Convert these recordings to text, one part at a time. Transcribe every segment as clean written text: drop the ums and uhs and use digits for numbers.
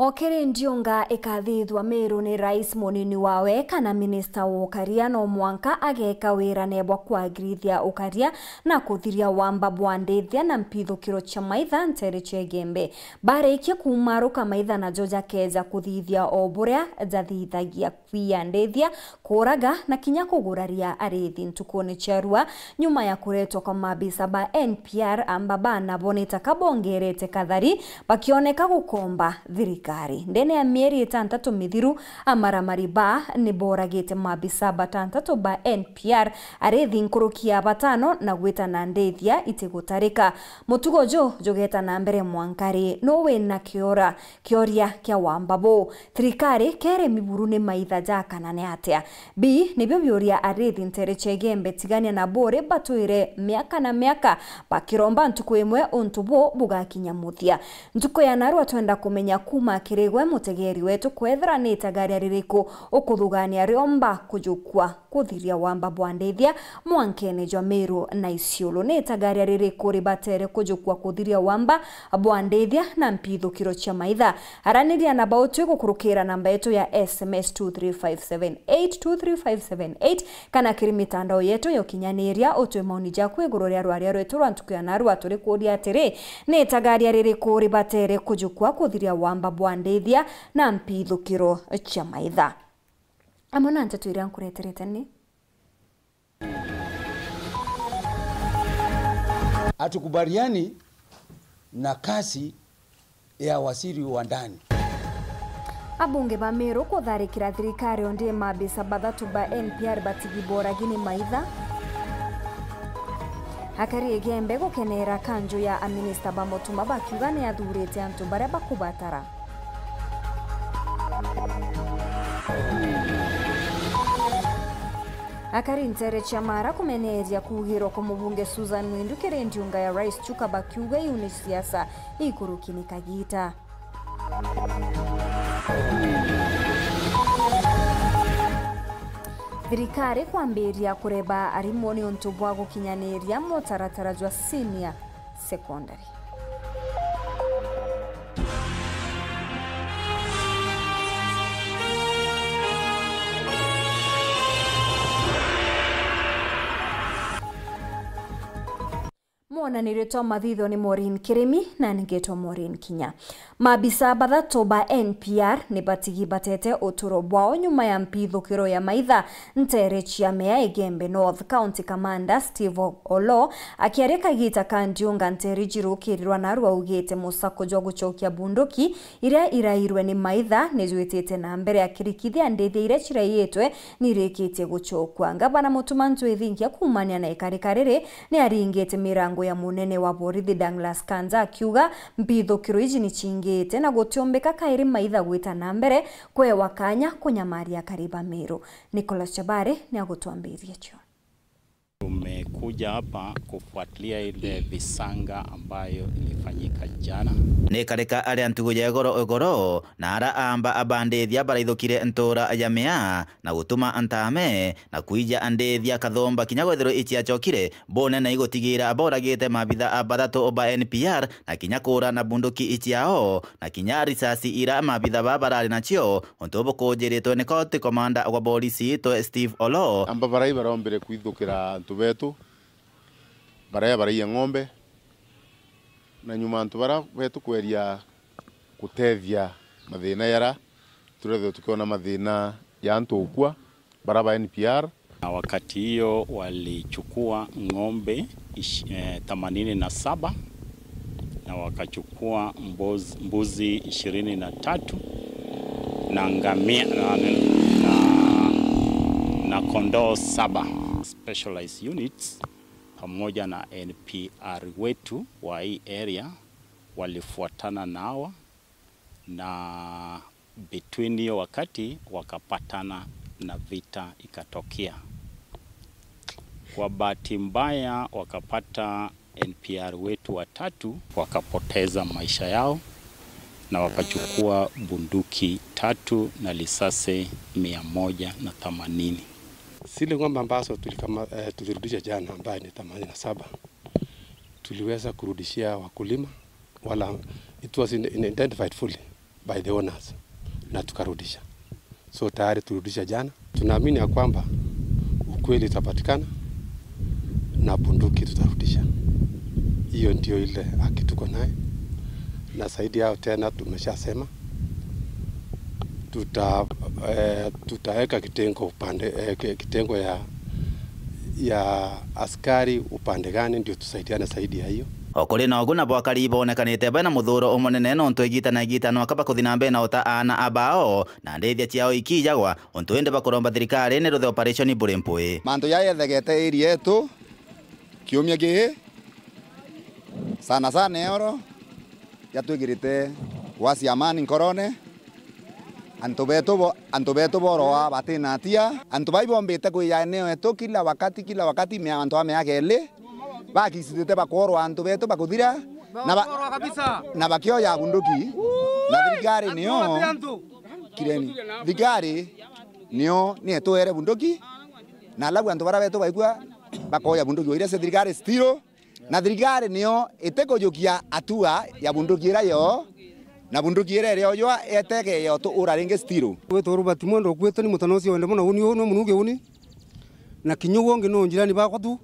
Okere Ndionga ikathithwa Meru ni rais munini wawe kana minista wa ukaria no mwanka ageka wira nebwa kwagirithia ukaria na kuthiria wamba bwandithia na mpithukiro cha maitha ntere chegembe barekia kumaruka maitha na Joja Keza kuthithia oburia jathithagia kwiyandithia kuraga na kinya kuguraria arithi ntukuni charua nyuma ya kuretwa kwa mabisa ba NPR ambaba na boneta kabongerete kathari bakioneka gukomba thirikari ndene ya mieri 6 mithiru amaramari ba ni boragite mabisa batantatu ba NPR arithi nkurukia batano na gwita na ndethia itigutarika mutugo jogeta na mbere mwankari no we na kioria kya wambabo thirikari kere miburu ni maitha jakana ne atia b ni byoria arithi ntere chegembe tigania na bore batuire miaka na miaka bakiromba ntuko imwe untubo bugakinya muthia ntuko ya narwa twenda kumenya kuma kiregwe mutegeri wetu kwethra ni tagaria ririko ukuthugania riomba kujukwa kuthiria wamba bwandithia mwankene jwa Meru na Isiolo ni tagaria ririko ribatere kujukwa kuthiria wamba bwandithia na mpithukiro cha maitha araniria na bautwe gukurukira namba yetu ya SMS 23578 23578 kana kiri mitandao yetu yokinyaniria utwe maoni jakwe guroria rwaria rwetu rwantuku ya narwa turi kuria atiri ni tagaria ririko ribatere kujukwa kuthiria wamba bwandithia na mpithukiro cha maitha amona ntetu iria nkureterete ni hatukubaliani na kasi ya waziri wa ndani. Abunge ba Meru kutharikira thirikari onde mabisa bathatu ba NPR batigibora gini maitha hakari egembe gukenera kanjo ya aminista ba motuma bakiuga ni athurite antu baria bakubatara akari ntere chamara kumeneria kuhiro kwa mubunge Susan Mwindu kere Ndionga ya rais chuka bakiuga yuni siasa ikurukini kagita thirikari kwambiria kureba arimoni ontubwa gukinyaniria motaratara jwa senior secondary Mwana nireto mathitho ni Maureen Kirimi na ningeto Maureen Kinya. Mabisa bathatu ba NPR ni batigi batete uturo bwao nyuma ya mpithukiro ya maitha ntere chia mea Igembe North County Commander Steve Olo akiareka gita ka Ndionga ntere jirukirirwa narwa ugete musako jwa guchokia bunduki iria irairwe ni maitha nijwitete na mbere akirikithia ndethi ire chira yetwe nirikite guchokwa ngabana mutumantu ethingia kumania na ikarikarire ni aringete mirango ya munene wa borithi Douglas Kanza akiuga mpithukiro iji ni chingite na gutiombeka kairi maitha gwita na mbere kwe wakanya kunyamaria kariba Meru. Nicholas Chabare ni agutuambiria cho. Tumekuja hapa kufuatilia ile visanga ambayo ilifanyika jana. Nekareka aria ntuguye goro na ara amba abandethia baraithukire ntora ya mea na gutuma antame na kuija andethia kathomba kinya gwethero ichi chokire bone na igotigira aboragite mabitha abathatu oba NPR na kinya kura na bunduki ichi yao na kinya risasi ira mabitha babarari nacio ontobo kujiritwe ni county commander wa polisi to Steve Olo amba barai barombere kuithukira betu baraya ng'ombe na nyuma antu bara betu kweria kutethia mathina yara turethe tukiona mathina ya antu ukua baraba NPR na wakati hiyo walichukua ng'ombe 87 na wakachukua mbuzi 23 na ngamia na kondoo 7 specialized units pamoja na NPR wetu wa hii area walifuatana nawa na between hiyo wakati wakapatana na vita ikatokea. Kwa bahati mbaya wakapata NPR wetu watatu wakapoteza maisha yao na wakachukua bunduki 3 na risasi 180. Zile ng'ombe ambazo tulirudisha jana ambaye ni 87 tuliweza kurudishia wakulima wala it was identified fully by the owners na tukarudisha. So tayari turudisha jana. Tunaamini ya kwamba ukweli utapatikana na bunduki tutarudisha. Hiyo ndio ile haki tuko naye. Na zaidi yao tena tumeshasema tutaweka kitengo ya askari upande gani ndio tusaidiane zaidi ya hiyo. Okuri na oguna bwakari bonekanite bena muthuro umunene no ntwigita na igita no akaba kuthina mbe na uta ana abao na ndethia ciao ikijagwa ontwende bakuromba thirikari ne ruthe operation Burempui. Mantu yaethegete iri yetu kiumia gihi sana eoro yatwigirite wasi amani nkorone antu betu boroa batina tia antu baibombite kuya eneo etu kila wakati mia antu ameagele bakisitete bakorwa antu betu bakuthira na bakioya bunduki na thirikari nio kireni thirikari nio ni etwere bunduki na lagu antu bara betu baigua bakoya bunduki oire se thirikari stiro na thirikari nio itekojukia atua ya bunduki ira yo na bunduki ira yo etege yo tu uraringe stiro wetu Robert Mondo kwetu ni mutanosi wende mona uni no munuge uni na kinyugo ngi no njirani ba kwatu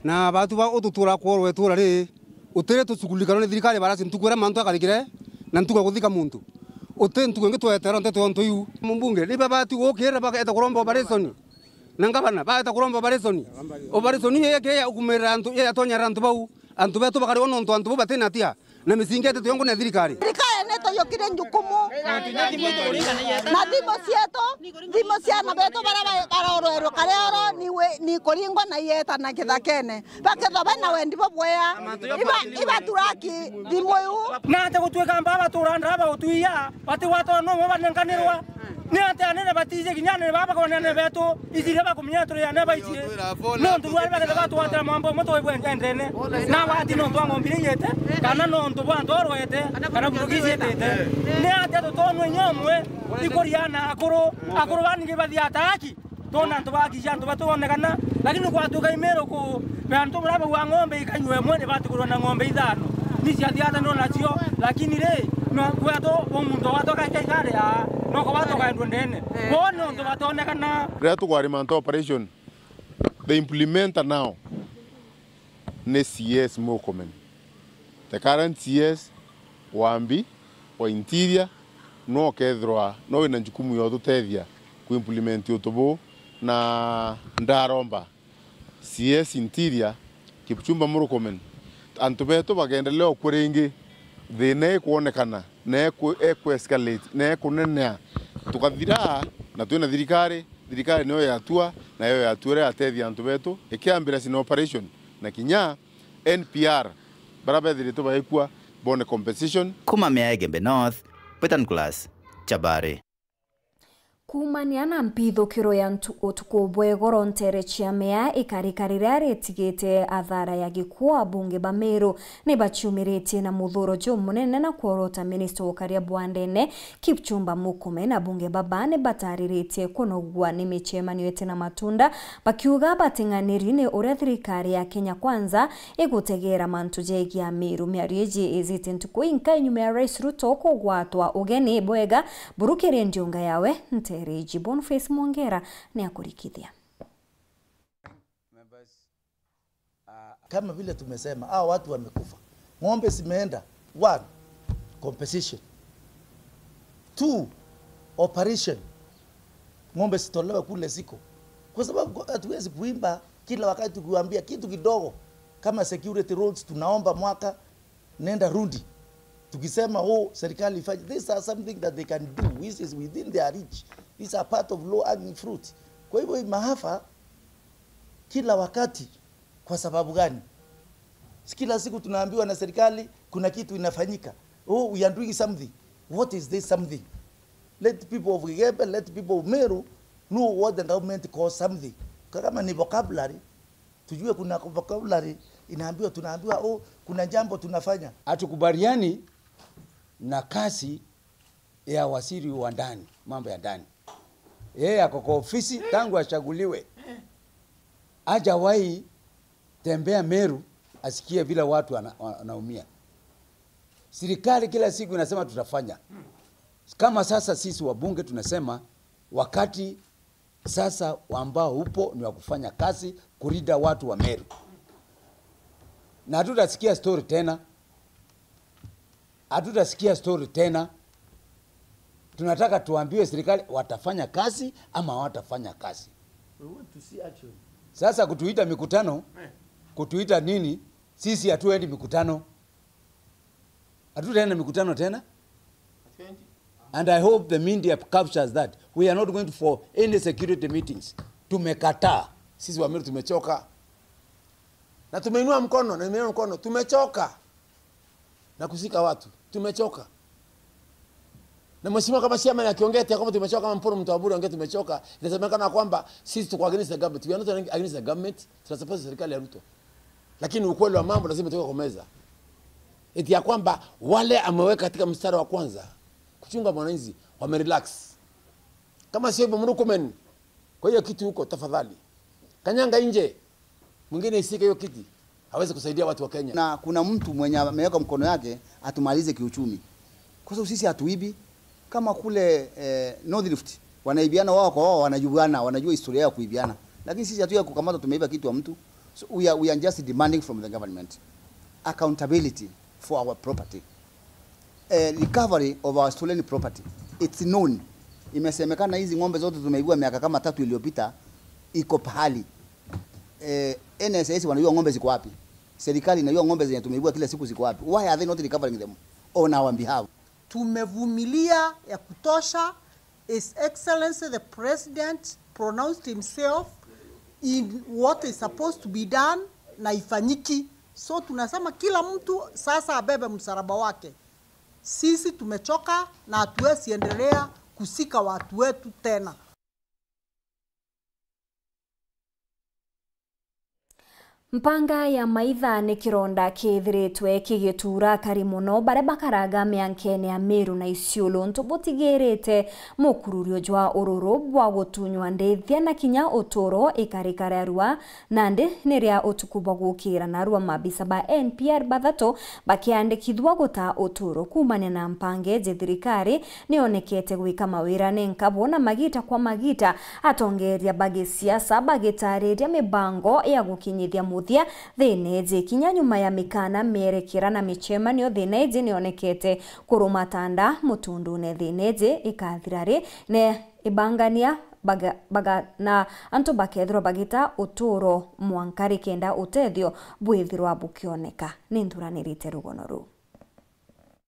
na batu ba ututura kworo wetu rari utere tusukulikana ni thirikari barasi ntukwera mantu akarikire na ntuko kuthika muntu utere ntuko ngi twetera nteto nto yu mumbunge ni baba tu okera baka eta kuromba operation nangabana ba eta kuromba operation yeke ya ukumera antu ya tonya rantu bau antu betu bakari ono antu batena tia na misinge teto yongo na thirikari neto yokire njukumu na thimo ciana betu barorero kareoro ni kuringwa na yeta na kithakene baketha bana wendi bobwea iba turaki thimo yu na ate gutweka mbaba turanda ba utuia bati wato no banenganirwa ni ate anene batije ginyane baba ko nene betu izire ba kumnyatro ya neba izire no ndu bali baketha batu wata mambo moto ibwenga ndene na wati no twango mbiringete kana no ndu bwa ndoro yete kana burugize tete ne ate to tonwe nyomwe ikoriana akuru bani bathi ataki tona ndu baki jantu batonekana lakini kwa tuka imero ku bantu braba wa ng'ombe ikanywe mwene batu kurona ng'ombe ithano nisi athiata no nacio lakini re no kwato omuntu watoka kekare no ko watoka ndwendene bono ndu batonekana retu kwa remanto operation the implementer now ne CS Murkomen the current CS Wambi wa interior no kethroa no ina jukumu yo tutethia ku implement utubu na ndaromba CS interior Kipchumba Murkomen antu betu bagendelea kuringi thine kuonekana na ku escalate na kunenea tukathira na twina thirikari niyo yatua na yo yature atethia antu betu ikiambira sin operation na kinya NPR baraba thiritu baikwa bone compensation kuma Meagembe North Peter Nicholas Chabari kumania na mpithukiro ya utuku bwegoro ntere chia mea ikarikarire retigete athara ya gikuo abunge ba Meru ni bachumirite na muthuro jo munene na kuorota minister Ukaria Bwandene Kipchumba Murkomen na bunge babane bataririte kunogwa ni michemanio ete na matunda bakiuga batinganiri ni uria thirikari ya Kenya Kwanza igutegera mantu jegi ya Meru miarieji ezite ntuku inka inyume ya Rais Ruto kugwatwa ugeni bwega burukire ndionga yawe Reji Boniface Mwongera ni akurikithia. Kama vile tumesema hao watu wamekufa. Ng'ombe zimeenda. 1 compensation. 2 operation. Ng'ombe sitolewa kule siko. Kwa sababu hatuwezi kuimba kila wakati kuambia kitu kidogo kama security roads tunaomba mwaka nenda rudi. Tukisema serikali ifanye, these are something that they can do, which is within their reach. These are part of low hanging fruit. Kwa hivyo maafa kila wakati kwa sababu gani? Kila siku tunaambiwa na serikali kuna kitu inafanyika. We are doing something. What is this something? Let people of Igembe, let people of Meru know what the government calls something. Kama ni vocabulary, tujue kuna vocabulary inaambiwa, tunaambiwa kuna jambo tunafanya. Hatukubaliani na kasi ya waziri wa ndani, mambo ya ndani. Yeye ako kwa ofisi tangu achaguliwe. Hajawahi tembea Meru asikie vile watu wanaumia. Serikali kila siku inasema tutafanya. Kama sasa sisi wabunge tunasema wakati sasa ambao upo ni wa kufanya kazi kurida watu wa Meru. Na hatutasikia story tena. Hatutasikia story tena. Tunataka tuambiwe serikali watafanya kazi ama hawatafanya kazi. We want to see action. Sasa kutuita mikutano, kutuita nini? Sisi hatuendi mikutano. Hatutaenda mikutano tena. And I hope the media captures that. We are not going for any security meetings. Tumekataa. Sisi wa Meru tumechoka. Na tumeinua mkono, tumechoka. Na kusika watu, tumechoka. Na mheshimiwa kama Siama akiongea eti kwamba tumechoka, kama Mporo Mtawaburi ongea tumechoka, inasemekana kwamba sisi tuko against the government. We are not against the government, tunasupport serikali ya Ruto. Lakini ukweli wa mambo lazima tuwe kwa meza. Eti ya kwamba wale ameweka katika mstari wa kwanza kuchunga mwananchi wamerelax. Kama sio hivyo mrukumen. Kwa hiyo kitu huko tafadhali. Kanyanga nje. Mwingine isike hiyo kiti. Hawezi kusaidia watu wa Kenya. Na kuna mtu mwenye ameweka mkono yake atumalize kiuchumi. Kwa sababu sisi hatuibi kama kule North Rift wanaibiana wao kwa wao, wanajua historia ya kuibiana. Lakini sisi hatuya kukamata tumeiba kitu wa mtu. So we are just demanding from the government accountability for our property. Recovery of our stolen property. It's known. Imesemekana hizi ng'ombe zote tumeibua miaka kama 3 iliyopita iko pahali. NSS wanajua ng'ombe ziko wapi. Serikali inajua ng'ombe zenye tumeibua kila siku ziko wapi. Why are they not recovering them on our behalf? Tumevumilia ya kutosha. His Excellency the President pronounced himself in what is supposed to be done na ifanyiki. So tunasema kila mtu sasa abebe msalaba wake. Sisi tumechoka na hatuwezi endelea kusika watu wetu tena. Mpanga ya maitha ni kironda kithiritwe kigitura kari muno bare bakaraga miankene ya Meru na Isiolo ntubutigirite mukururio jwa ururu bwa gutunywa ndethia na kinya utoro ikarikara rua nandi niria utukubwa gukira na rua mabisa ba NPR bathato bakiandikithwa guta utoro kumane na mpange thirikari nionekete gwika mawira nenkabo na magita kwa magita atongeria bagi siasa bagitariria mibango ya gukinyithia muthia thineje kinya nyuma ya mikana merekera na michemanio thineje nionekete kurumatanda mutundune thineje ikathirari ne ibangania baga na anto bakethro bagita uturo mwankari kenda utethio bwithirwa bukioneka ni nturanirite rugonoru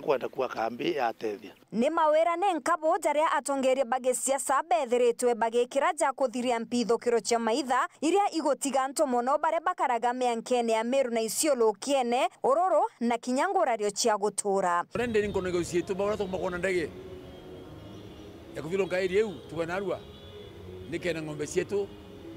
kwenda kwa kambi ya tethia ni mawira nenkabo jaria atongeria bage siasa bethiritwe bagikira ja kuthiria mpithukiro cia maitha iria igotiganto mono bare bakaraga miankene ya Meru na Isiolo kiene ororo na kinyangurario cia gutura rende ni kono gocietwe bawra to makona ndege ya kuvilo ngairi eu tuwanarua nikena ng'ombe cietu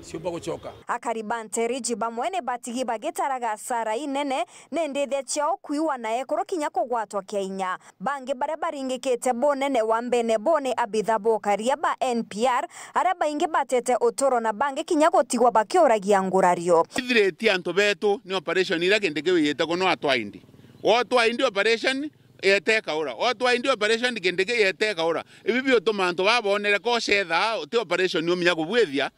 siumba gucoka akaribante riji bamwene batigi bagitaraga sara inene nendethe ciao kuiwa na ekoro kinya kugwatwa kiainya bange bare baringikite bonene wa mbene bone abithabo karia ba NPR araba inge batete utoro na bange kinya gotigwa bakioragia ngurario ithireti anto betu ni operation ira kendeke wiyeta kono atwaindi otwaindi operation yeteka ora otwaindi operation kendeke yeteka ora ibibio tomanto babonere ko cetha te operation ni ominya kubwethia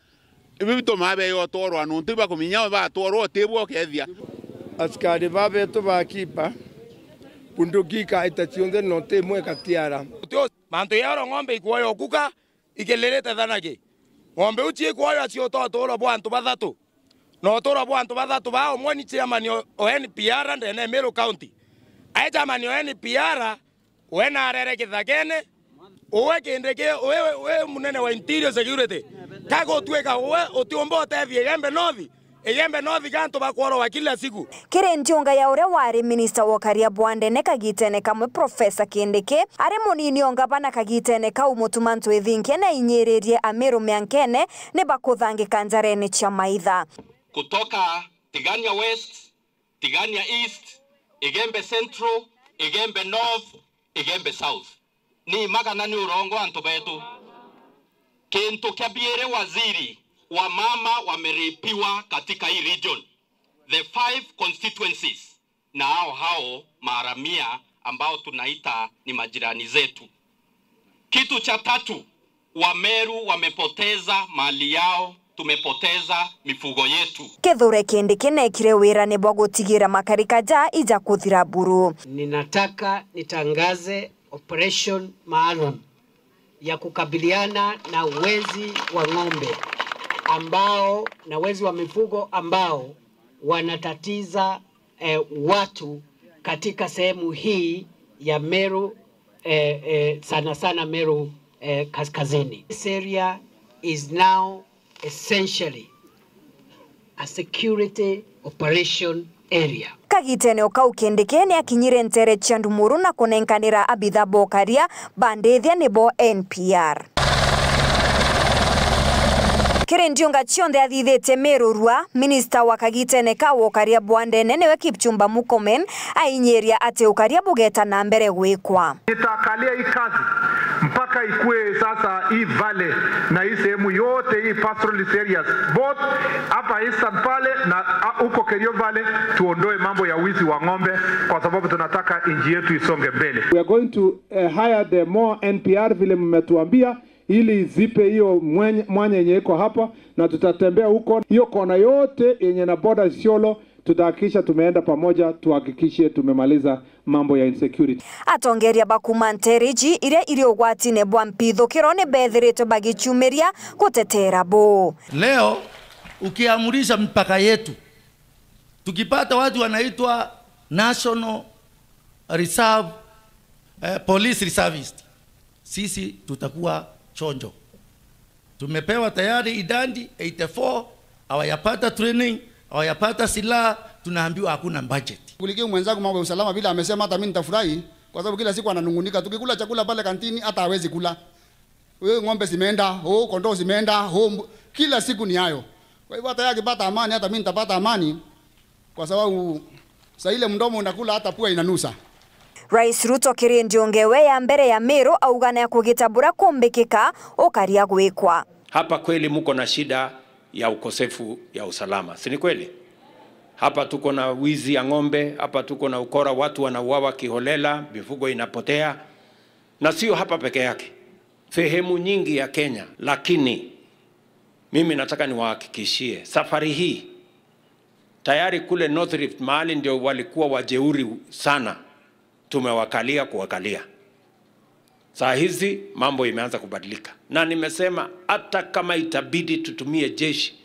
ibito mabe yo toro anu ntiba kuminya ba toro tebwo kethia askari babe to bakipa punduki ka itachiunde no temwe katiara tio manto yaro ng'ombe ikwoyo kuka ikelelete thanage ng'ombe uchi ikwoyo acio toro bwantu bathatu no toro bwantu bathatu ba omwani chairman o NPR ndene Meru County ai chairman o NPR wena arere kithagene owe kendeke we munene wa interior security kago tweka we otiombo tethie yembe nothi ganto bakworo wa kila siku kirenjonga ya ure wari minister wa karia bwandene kagitene kamwe professor Kindiki ari munini onga bana kagitene ka umutumantu ethinke na inyererie Ameru miankene ne bakuthangi kanjarene cha maitha kutoka Tigania West, Tigania East, Igembe Central, Igembe North, Igembe South ni magana ni urongo anto betu kintu kiabiere waziri wa mama wameripiwa katika hii region the 5 constituencies na hao maharamia ambao tunaita ni majirani zetu. Kitu cha tatu, Wameru wamepoteza mali yao, tumepoteza mifugo yetu. Kithure Kindi kinekire wira ni bwa gutigira makarika ja ija kuthira buru. Ninataka nitangaze operation maalum ya kukabiliana na wezi wa ng'ombe na wezi wa mifugo ambao wanatatiza watu katika sehemu hii ya Meru, sana sana Meru kaskazini. This area is now essentially a security operation area. Kagiteneo kau Kindiki ni akinyire ntere Chandumuru na kunenkanira abitha bokaria bandethia nibo NPR. Kirindiunga chionde athithite Merurua, minista wa Kagitene ka wokaria Bwandene niwe Kipchumba Murkomen ainyeria ati ukaria bugeta na mbere gwikwa. Itakalia hii kazi mpaka ikue sasa hii vale na hii sehemu yote hii pastoralist areas both hapa Eastern pale na huko Kerio Valley tuondoe mambo ya wizi wa ng'ombe kwa sababu tunataka nchi yetu isonge mbele. We are going to hire the more NPR vile mmetuambia ili zipe hiyo mwanya yenye iko hapa na tutatembea huko hiyo kona yote yenye na border Isiolo. Tutahakikisha tumeenda pamoja tuhakikishe tumemaliza mambo ya insecurity. Atongeria bakumanteriji ire ugwatine bwa mpithukiro ni bethirite bagichumeria gutetera bo. Leo ukiamurisha mpaka yetu tukipata watu wanaitwa National Reserve Police Reservist, sisi tutakuwa chonjo. Tumepewa tayari idadi 84, hawayapata training, hawayapata silaha, tunaambiwa hakuna budget. Kulikia mwenzangu mambo ya usalama bila amesema hata mimi nitafurahi kwa sababu kila siku ananungunika. Tukikula chakula pale kantini hata hawezi kula. Wewe ng'ombe zimeenda, kondoo zimeenda, kila siku ni hayo. Kwa hivyo hata yake pata amani, hata mimi nitapata amani kwa sababu saa ile mdomo unakula hata pua inanusa. Rais Ruto kirindiongewe ya mbere ya Meru augana ya kugitabura kumbikika ukaria gwikwa. Hapa kweli muko na shida ya ukosefu ya usalama. Si ni kweli? Hapa tuko na wizi ya ng'ombe, hapa tuko na ukora, watu wanauawa kiholela, mifugo inapotea. Na sio hapa peke yake. Sehemu nyingi ya Kenya, lakini mimi nataka niwahakikishie safari hii tayari kule North Rift mahali ndio walikuwa wajeuri sana, tumewakalia kuwakalia. Saa hizi mambo imeanza kubadilika. Na nimesema hata kama itabidi tutumie jeshi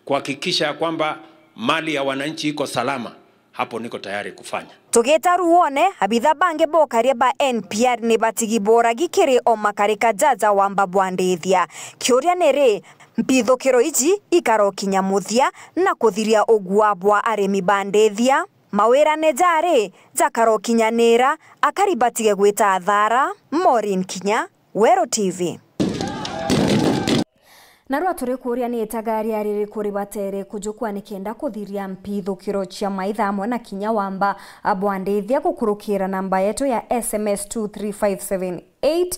kuhakikisha kwamba mali ya wananchi iko salama, hapo niko tayari kufanya. Tugeta ruone abitha bange bokaria ba NPR ni batigibora gikiri o makarika jaja wamba Bwandethia. Kioria nere mpithukiro iji ikaro kinyamuthia na kuthiria ogwabwa aremi Bandethia. Mawira nejare jakaro kinyanira akaribatige gwita thara. Maureen Kinya, Wero TV. Narua turi kuria ni etagari ariri kuri batere kujukwa nikenda kuthiria mpithukiro cia maitha amwe na Kinya wamba Bwandethia gukurukira namba yetu ya SMS 23578.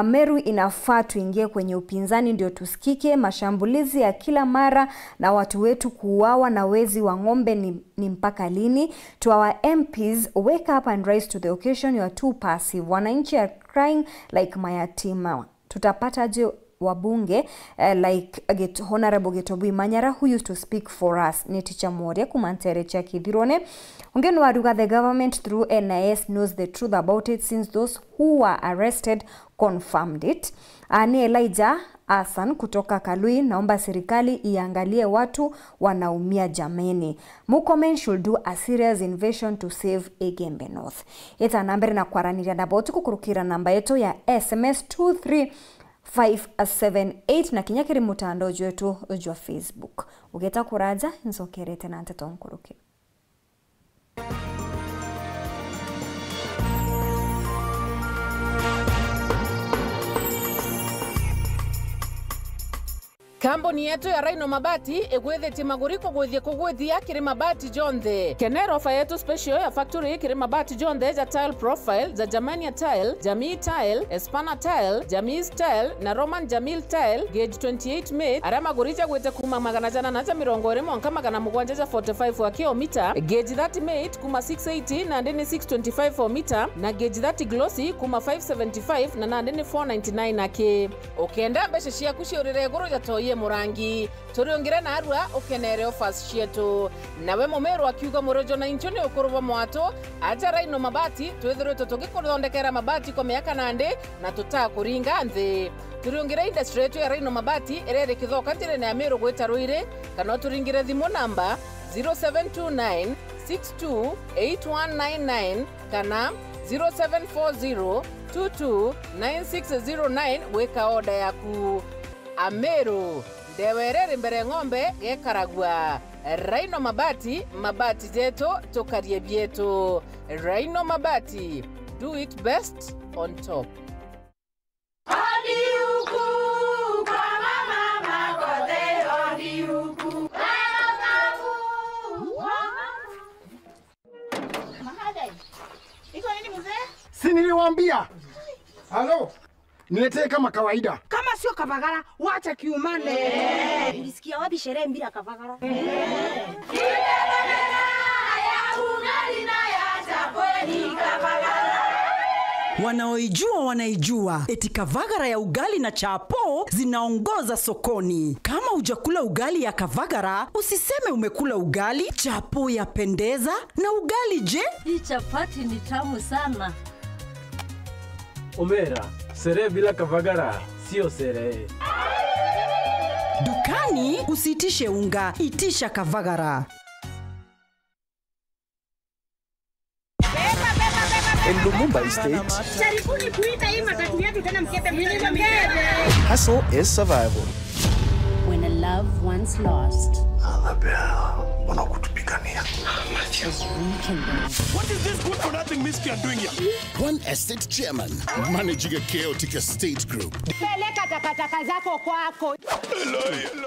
Meru inafaa tuingie kwenye upinzani ndio tusikike. Mashambulizi ya kila mara na watu wetu kuuawa na wezi wa ng'ombe ni mpaka lini? To our MPs, wake up and rise to the occasion. You are too passive. Wananchi are crying like mayatima. Tutapata je wabunge like Honorable Getobu Manyara who used to speak for us? Ni Teacher Moria kumantere cha Kithirone. Ungenu waruga the government through NIS knows the truth about it since those who were arrested confirmed it. Ni Elijah Hassan kutoka Kalui, naomba serikali iangalie watu wanaumia jameni. Murkomen should do a serious invasion to save Egembe North. Eta nambere na kwaraniria na boti kukurukira namba yetu ya SMS 23578 na kinyakiri mutandao wetu wa Facebook. Ugeta kuraja nzokerete na nteto nkuruke. Kambuni yetu ya Rhino Mabati egwethete maguriko gwithie kugwithia kiri mabati jonthe. Kenero ofa yetu special ya factory kiri mabati jonthe ja tile profile za Germania tile, Jamii tile, Espana tile, Jamii tile na Roman Jamil tile gauge 28 made. Ara magurija gwete kuma magana jana na ja mirongo ire mwanka magana mugwanja ja 45 wa kilomita, gauge 30 made kuma 680 na ndeni 625 for meter na gauge 30 glossy kuma 575 na ndeni 499 ake. Okenda mbeshe cia kuciurire guru ja toye murangi turiongire na arua ukenere offers cietu nawe mumero akiuga murojo na inchoni ukuruba mwato aja Rhino Mabati twethire tutugikuthondekera mabati kwa miaka nande na tutakuringa nthi. Turiongire industry yetu ya Rhino Mabati erere kithoka ntire na amero gweta ruire kana turingire thimu namba 0729 628199 kana 0740 229609 weka order yaku. Ameru ndewerere mbere ng'ombe gekaragwa. Rhino Mabati, mabati zetu tukarie bietu. Rhino Mabati, do it best on top. Si niliwaambia? Halo? Niletee kama kawaida. Kama sio Kavagara, wacha kiumane. Ulisikia wapi sherehe mbili ya Kavagara? Wanaoijua wanaijua. Eti Kavagara ya ugali na chapo zinaongoza sokoni. Kama hujakula ugali ya Kavagara, usiseme umekula ugali. Chapo yapendeza na ugali je? Hii chapati ni tamu sana. Omera, sherehe bila Kavagara sio sherehe. Dukani usitishe unga, itisha Kavagara. In Lumumba Estate, hustle is survival. When a loved one's lost, what is this good for nothing miscreant doing here? One estate chairman managing a chaotic estate group.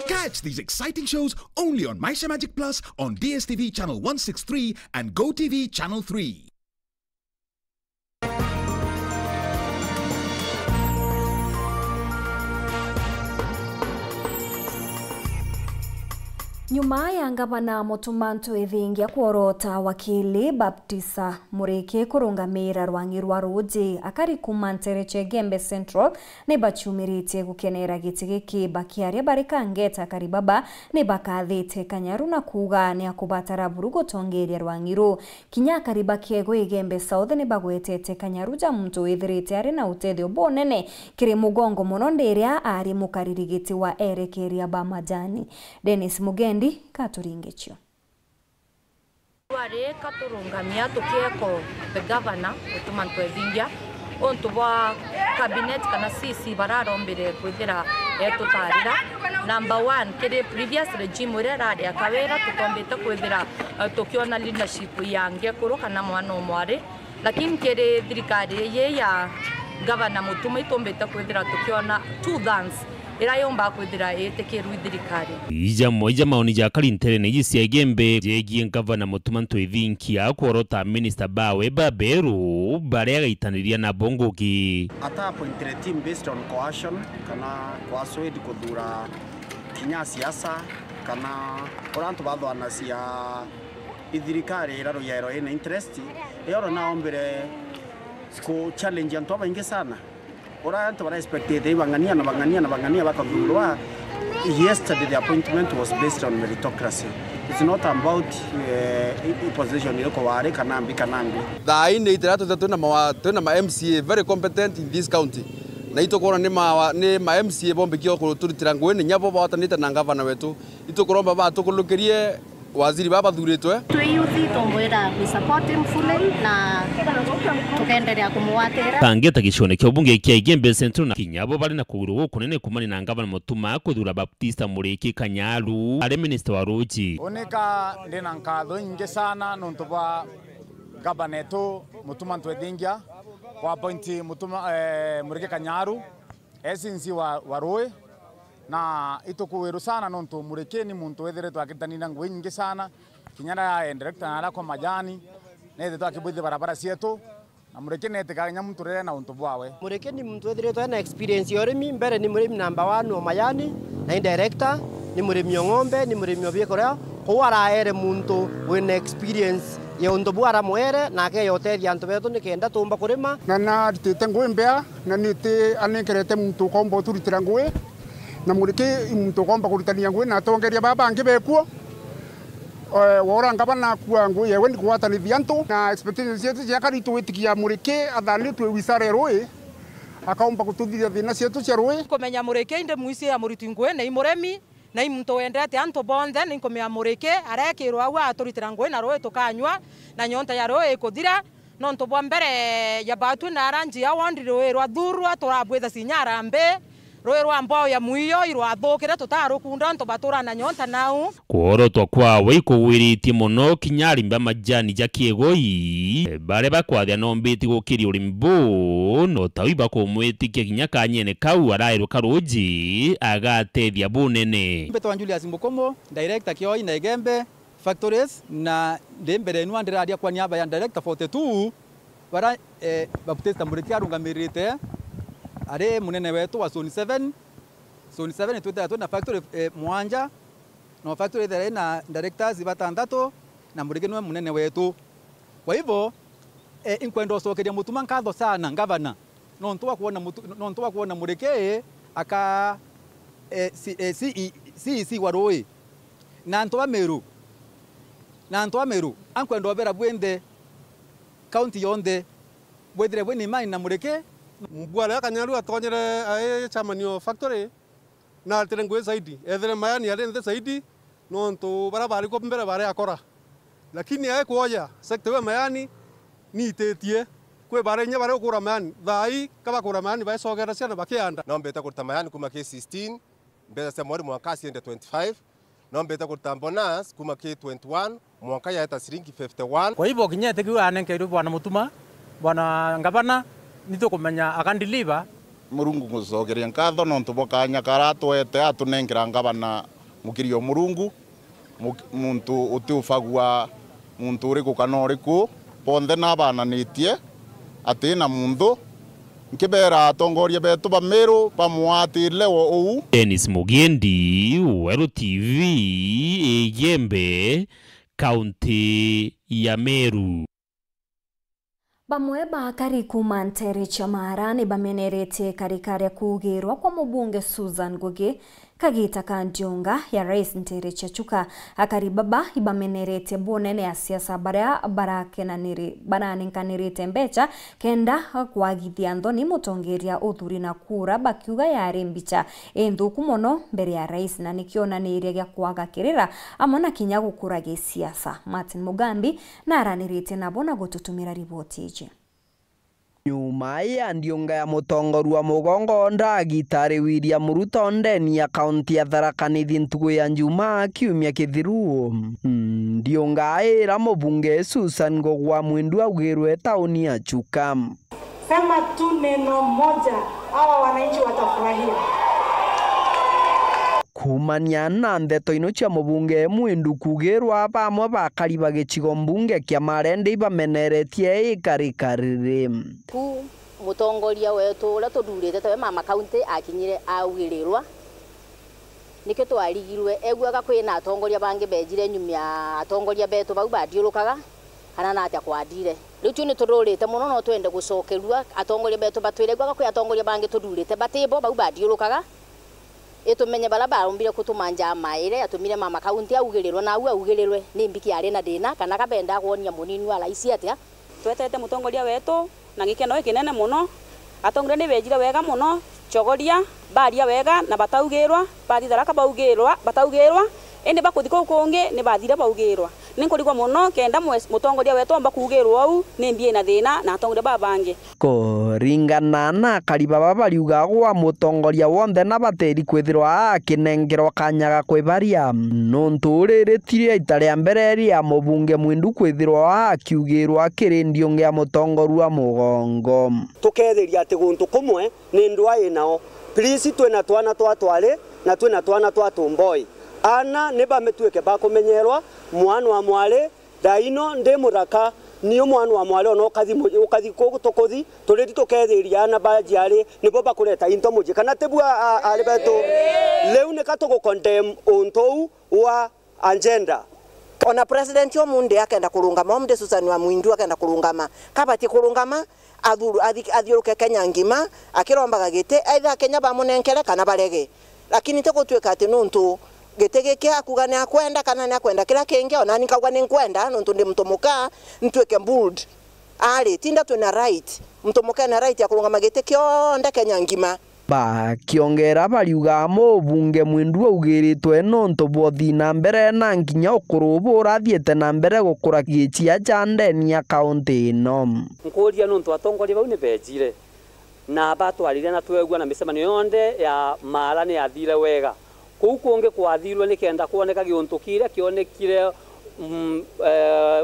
Catch these exciting shows only on Maisha Magic Plus on DSTV channel 163 and GoTV channel 3. Nyuma ya ngavana Mutumanto Ithingia kuorota wakili Baptisa Mureke kurungamira rwangi rwa Ruji akari kumantereche Gembe Central ne bachumiritie gukenera giti giki bakiaria barika ngeta karibaba ne bakathite Kanyaru na kuga ne akubatara burugo tongeria rwangiru kinya kariba kiego Gembe South ne bagwetete Kanyaru ja muntu ithirite ari na utethio bonene kiri mugongo muno nderia ari mukaririgiti wa erekeria ba majani. Dennis Mugendi katuringecho ware katurungamia tukieko the governor Mutumanto Ithingia onto wa cabinet kana sisi bararombere kwithira etutarira number 1 kiri previous regime ure rari akawera tukombete kwithira tukiona leadership yange kuru kana mwana omware lakini kiri thirikari ye ya governor Mutuma itombete kwithira tukiona two dance irayomba kwithira etekeru thirikari ija moja maoni ja karintere ne yisi Gembe jegie Governor Mutumanto Ithingia kuorota minister bawe baberu bare agaitaniria na bongoki ata appointed team based on coercion kana kwaswedi kuthura kinya siasa kana orantu bathwana cia ithirikari iraro yaero ina interest yoro naombere ko challenge antu baingi sana ora antu bara expected bangania bakathurwa. Yesterday the appointment was based on meritocracy. It's not about position iloko ware kanambi kanambi. Thaini itirato tuna ma MCA very competent in this county. Na itokora ni ma MCA bombe kio kuruturira ngwe ni nyabo batanite na governor wetu. Itokoromba ba tukulukirie waziri baba thuritwe. Twiyuthi tomwera we support him fully na tukenderea kumuwatera. Tangeta gicone kyo bunge kia Gembe Central na kinyabo bari na kuguru kunene kumani na Governor Mutuma kuthura Baptista Mureke Kanyaru ari minister wa Ruji. Oneka ndina nkatho inge sana nontu ba Governor to Mutumanto Ithingia kwa appoint Mureke Kanyaru esinsi wa Rui na itukuwiru sana nontu Mureke ni muntu wethiretwo akitanina ngui nyingi sana kinyana director na kwa majani nethiretwo akibwithia barabara cietu na Mureke netikanya muntu rere na untu bwawe. Mureke ni muntu wethiretwo na experience ya urimi mbere ni murimi number 1 wa majani na director ni murimi wa ng'ombe ni murimi wa bikorea ko araere muntu wina experience ya untu bwara mwere na ke yotethia antu betu nikenda tumba kurima na nditite ngui mbea na niti anikerete muntu kombo turutira ngui na Mureke muntu komba kurutania ngui na tongeria baba angi bekuo wora ngabana kuwa ngui yewe ndi kuwatanithia antu na expectations yetu cia karitu witikia Mureke athani twe wisare roi akaomba kututhia thina cietu cia roi kumenya Mureke inde muisi ya muritu ngui na imuremi na imuntu wendete antu bonthe ni kumenya Mureke arekirwo au aturutira ngui na roi tukanywa na nyonta ya roi ikuthira nontu bwa mbere ya batu na aranji ya wondi roi rwa thurwa turabwitha cinyarambe roi rwa mbao ya muiyo irwa thukire tutarukunda ntu batura na nyonta nau kuorotwa kwawe ikugwiritie muno kinyarimba majani ja kiegoi bare bakwathia nombiti gukiria urimi bu no tawiba kumwitikia kinya kanyene kau arairwo karuji agatethia bunene mbeto wa Julius Mukomo director kioi na Igembe factories na ndembere nwa ndiradia kwa niaba ya director 42 bara baptista Mureke arungamirite are munene wetu wa zone 7 twetera na factory mwanja no factory there na directors batandatu na Mureke nwe munene wetu kwa hivyo inkwenda sokeria mutuma nkatho sana ngavana no ntuwa kuona Mureke aka si waroi na ntuwa meru ankwenda obera bwende county yonde bwethire bweni mai na Mureke mbwala kanyaru atonyere ae chamanio factory na altire ngwe zaidi ethere mayani yale nthe zaidi no ntu barabara ko mbere bare akora lakini ae kuoya sector we mayani ni tetie kwe bare nya bare ukura mayani thai kaba kura mayani bae sogera ciana bakianda no mbeta kurta mayani kuma ke 16 mbeta sa mwari mwaka siende 25 no mbeta kurta bonus kuma ke 21 mwaka ya eta siringi 51 kwa hivyo kinyete kiwa anenke bwana mutuma bwana ngabana nitukumenya akandiliva Murungu ngucokeria nkatho nontu bokanya karatwete atunengera ngabana mukirio Murungu muntu utiufagua muntu uriku kana uriku ponthe na bananitie atina mundu nkibera atongoria betu bamiru bamwatire ou Dennis Mugiendi Weru TV Igembe kaunti ya Meru. Bamwe bakari kuma Ntere Chamara ni bamenerete karikaria kugirwa kwa mubunge Susan Ngugi kagita kanjonga ya Rais Ntere Chachuka akari baba ibamenerete bonene ya siasa baraninkanirite mbecha kenda kwagithia Anthony Mutongeria uthuri na kura bakiuga yari mbicha enthuku muno mbere ya rais na nikionaniria gya kwaga kirira amona kinya gukura ge siasa. Martin Mugambi na aranirite nabo na gututumira ripoti iji. Nyuma ya ndionga ya mutongoru wa mugongo ndagitari William Ruto ndeni ya kaunti ya Tharaka Nithi ntugu ya njuma kiumia kithiru ndionga era mubunge Susan Ngugi wa Mwindu augirwe tauni ya Chuka. Sema tu neno moja hawa wananchi watafurahia. Kumania na ndeto ino cia mubunge Mwindu kugirwa bamwe bakari bagicigo mbunge kia marende ibameneretie ikarikarire ku mutongoria wetu ura tudurite tawe mama county akinyire augirirwa nike twarigirwe egwaga kwina atongoria bangi bejire nyumya atongoria betu bau badiurukaga kana na atia kwadire riu ni tururite muno no twende gucokerua atongoria betu batwire gwaga kwi atongoria bangi tudurite batibo bau badiurukaga etumenye barabara umbire kutumanja maire atumire mama county augirirwa na augirirwe ni mbiki ari na dina kana kabenda kuonia munini wa raisi atia twetete mutongoria wetu na gikeno kinene muno atongoria ni bejire wega muno chogoria baria wega na bataugirwa bathi Tharaka bataugirwa ende bakuthika ukungi ni bathire baugirwa ninkurigwa muno kenda mutongoria wetu amba kugirwa au ni mbie na thina na atongoria babange kuringana na kariba babariuga gwa mutongoria wonthe na bateri kwithirwa akinengerwa kanyaga kwibaria nonturiritie itaria mbere ya mubunge Mwindu kwithirwa akiugirwa kirindio ngya mutongoru wa mugongo tukethiria ati guntu kumwe ni ndwa inao please twena twana twatware na twina twana twa tumboi ana ne bametuike bakumenyerwa mwana wa mwale daino ndi muraka niyo mwana wa mwale ono ukathi kugutukuthi turiti tukethiria na bajiari nibo bakureta into muji kana tebua ari betu leu ne katugo condemn ontou wa agenda ona president yo munde akenda kurungama omde Susan wa Mwindu akenda kurungama kabati kurungama athuru athiuruke Kenya ngima akirombaga gite aitha Kenya bamunenkere kana barege lakini tekutweka ati nuntu gitege kia kugane akwenda kana ni akwenda kila kenge ona nikagwa ni kwenda nuntu ndi mtomuka ntweke bold ali tinda tuna right mtomuka na right ya kurungama gite kio nda Kenya ngima bakiongera bariuga mubunge Mwindu augiritwe nonto bothi na mbere na nginya ukurubura thiete na mbere gukura gichia cha ndeni ya kaunti ino nkuria nonto atongoria bau ni bejire na batwarire na twegwa na misemano yonde ya mara ni athire wega kou kungi kwathirwe ni kenda kuoneka giuntu kire kionekire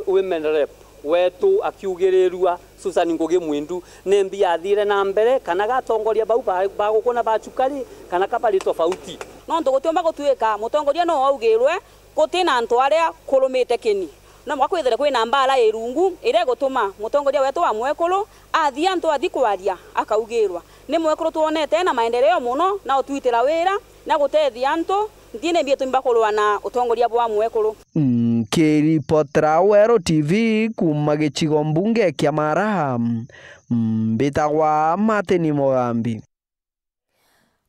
women rep wetu akiugirirwa Susan Ngugi Mwindu ne mbia athire na mbere kana gatongoria bau bagukuna bachukari kana kabali tofauti no tugutumba gutwika mutongoria no augirwe gutina antu aria kurumite kini no mwakwithire kwina mbara irungu ire gutuma mutongoria wetu wa Mwekulu athi antu athi kwaria akaugirwa ni Mwekulu tuonete na maendeleo muno na utwitira wira na gutethia antu ndine mbia tumba kulwa na utongoria bwa Mwekulu Kiripotera Wero TV kuma gicigo mbunge kia Mara mbitagwa Martin Mugambi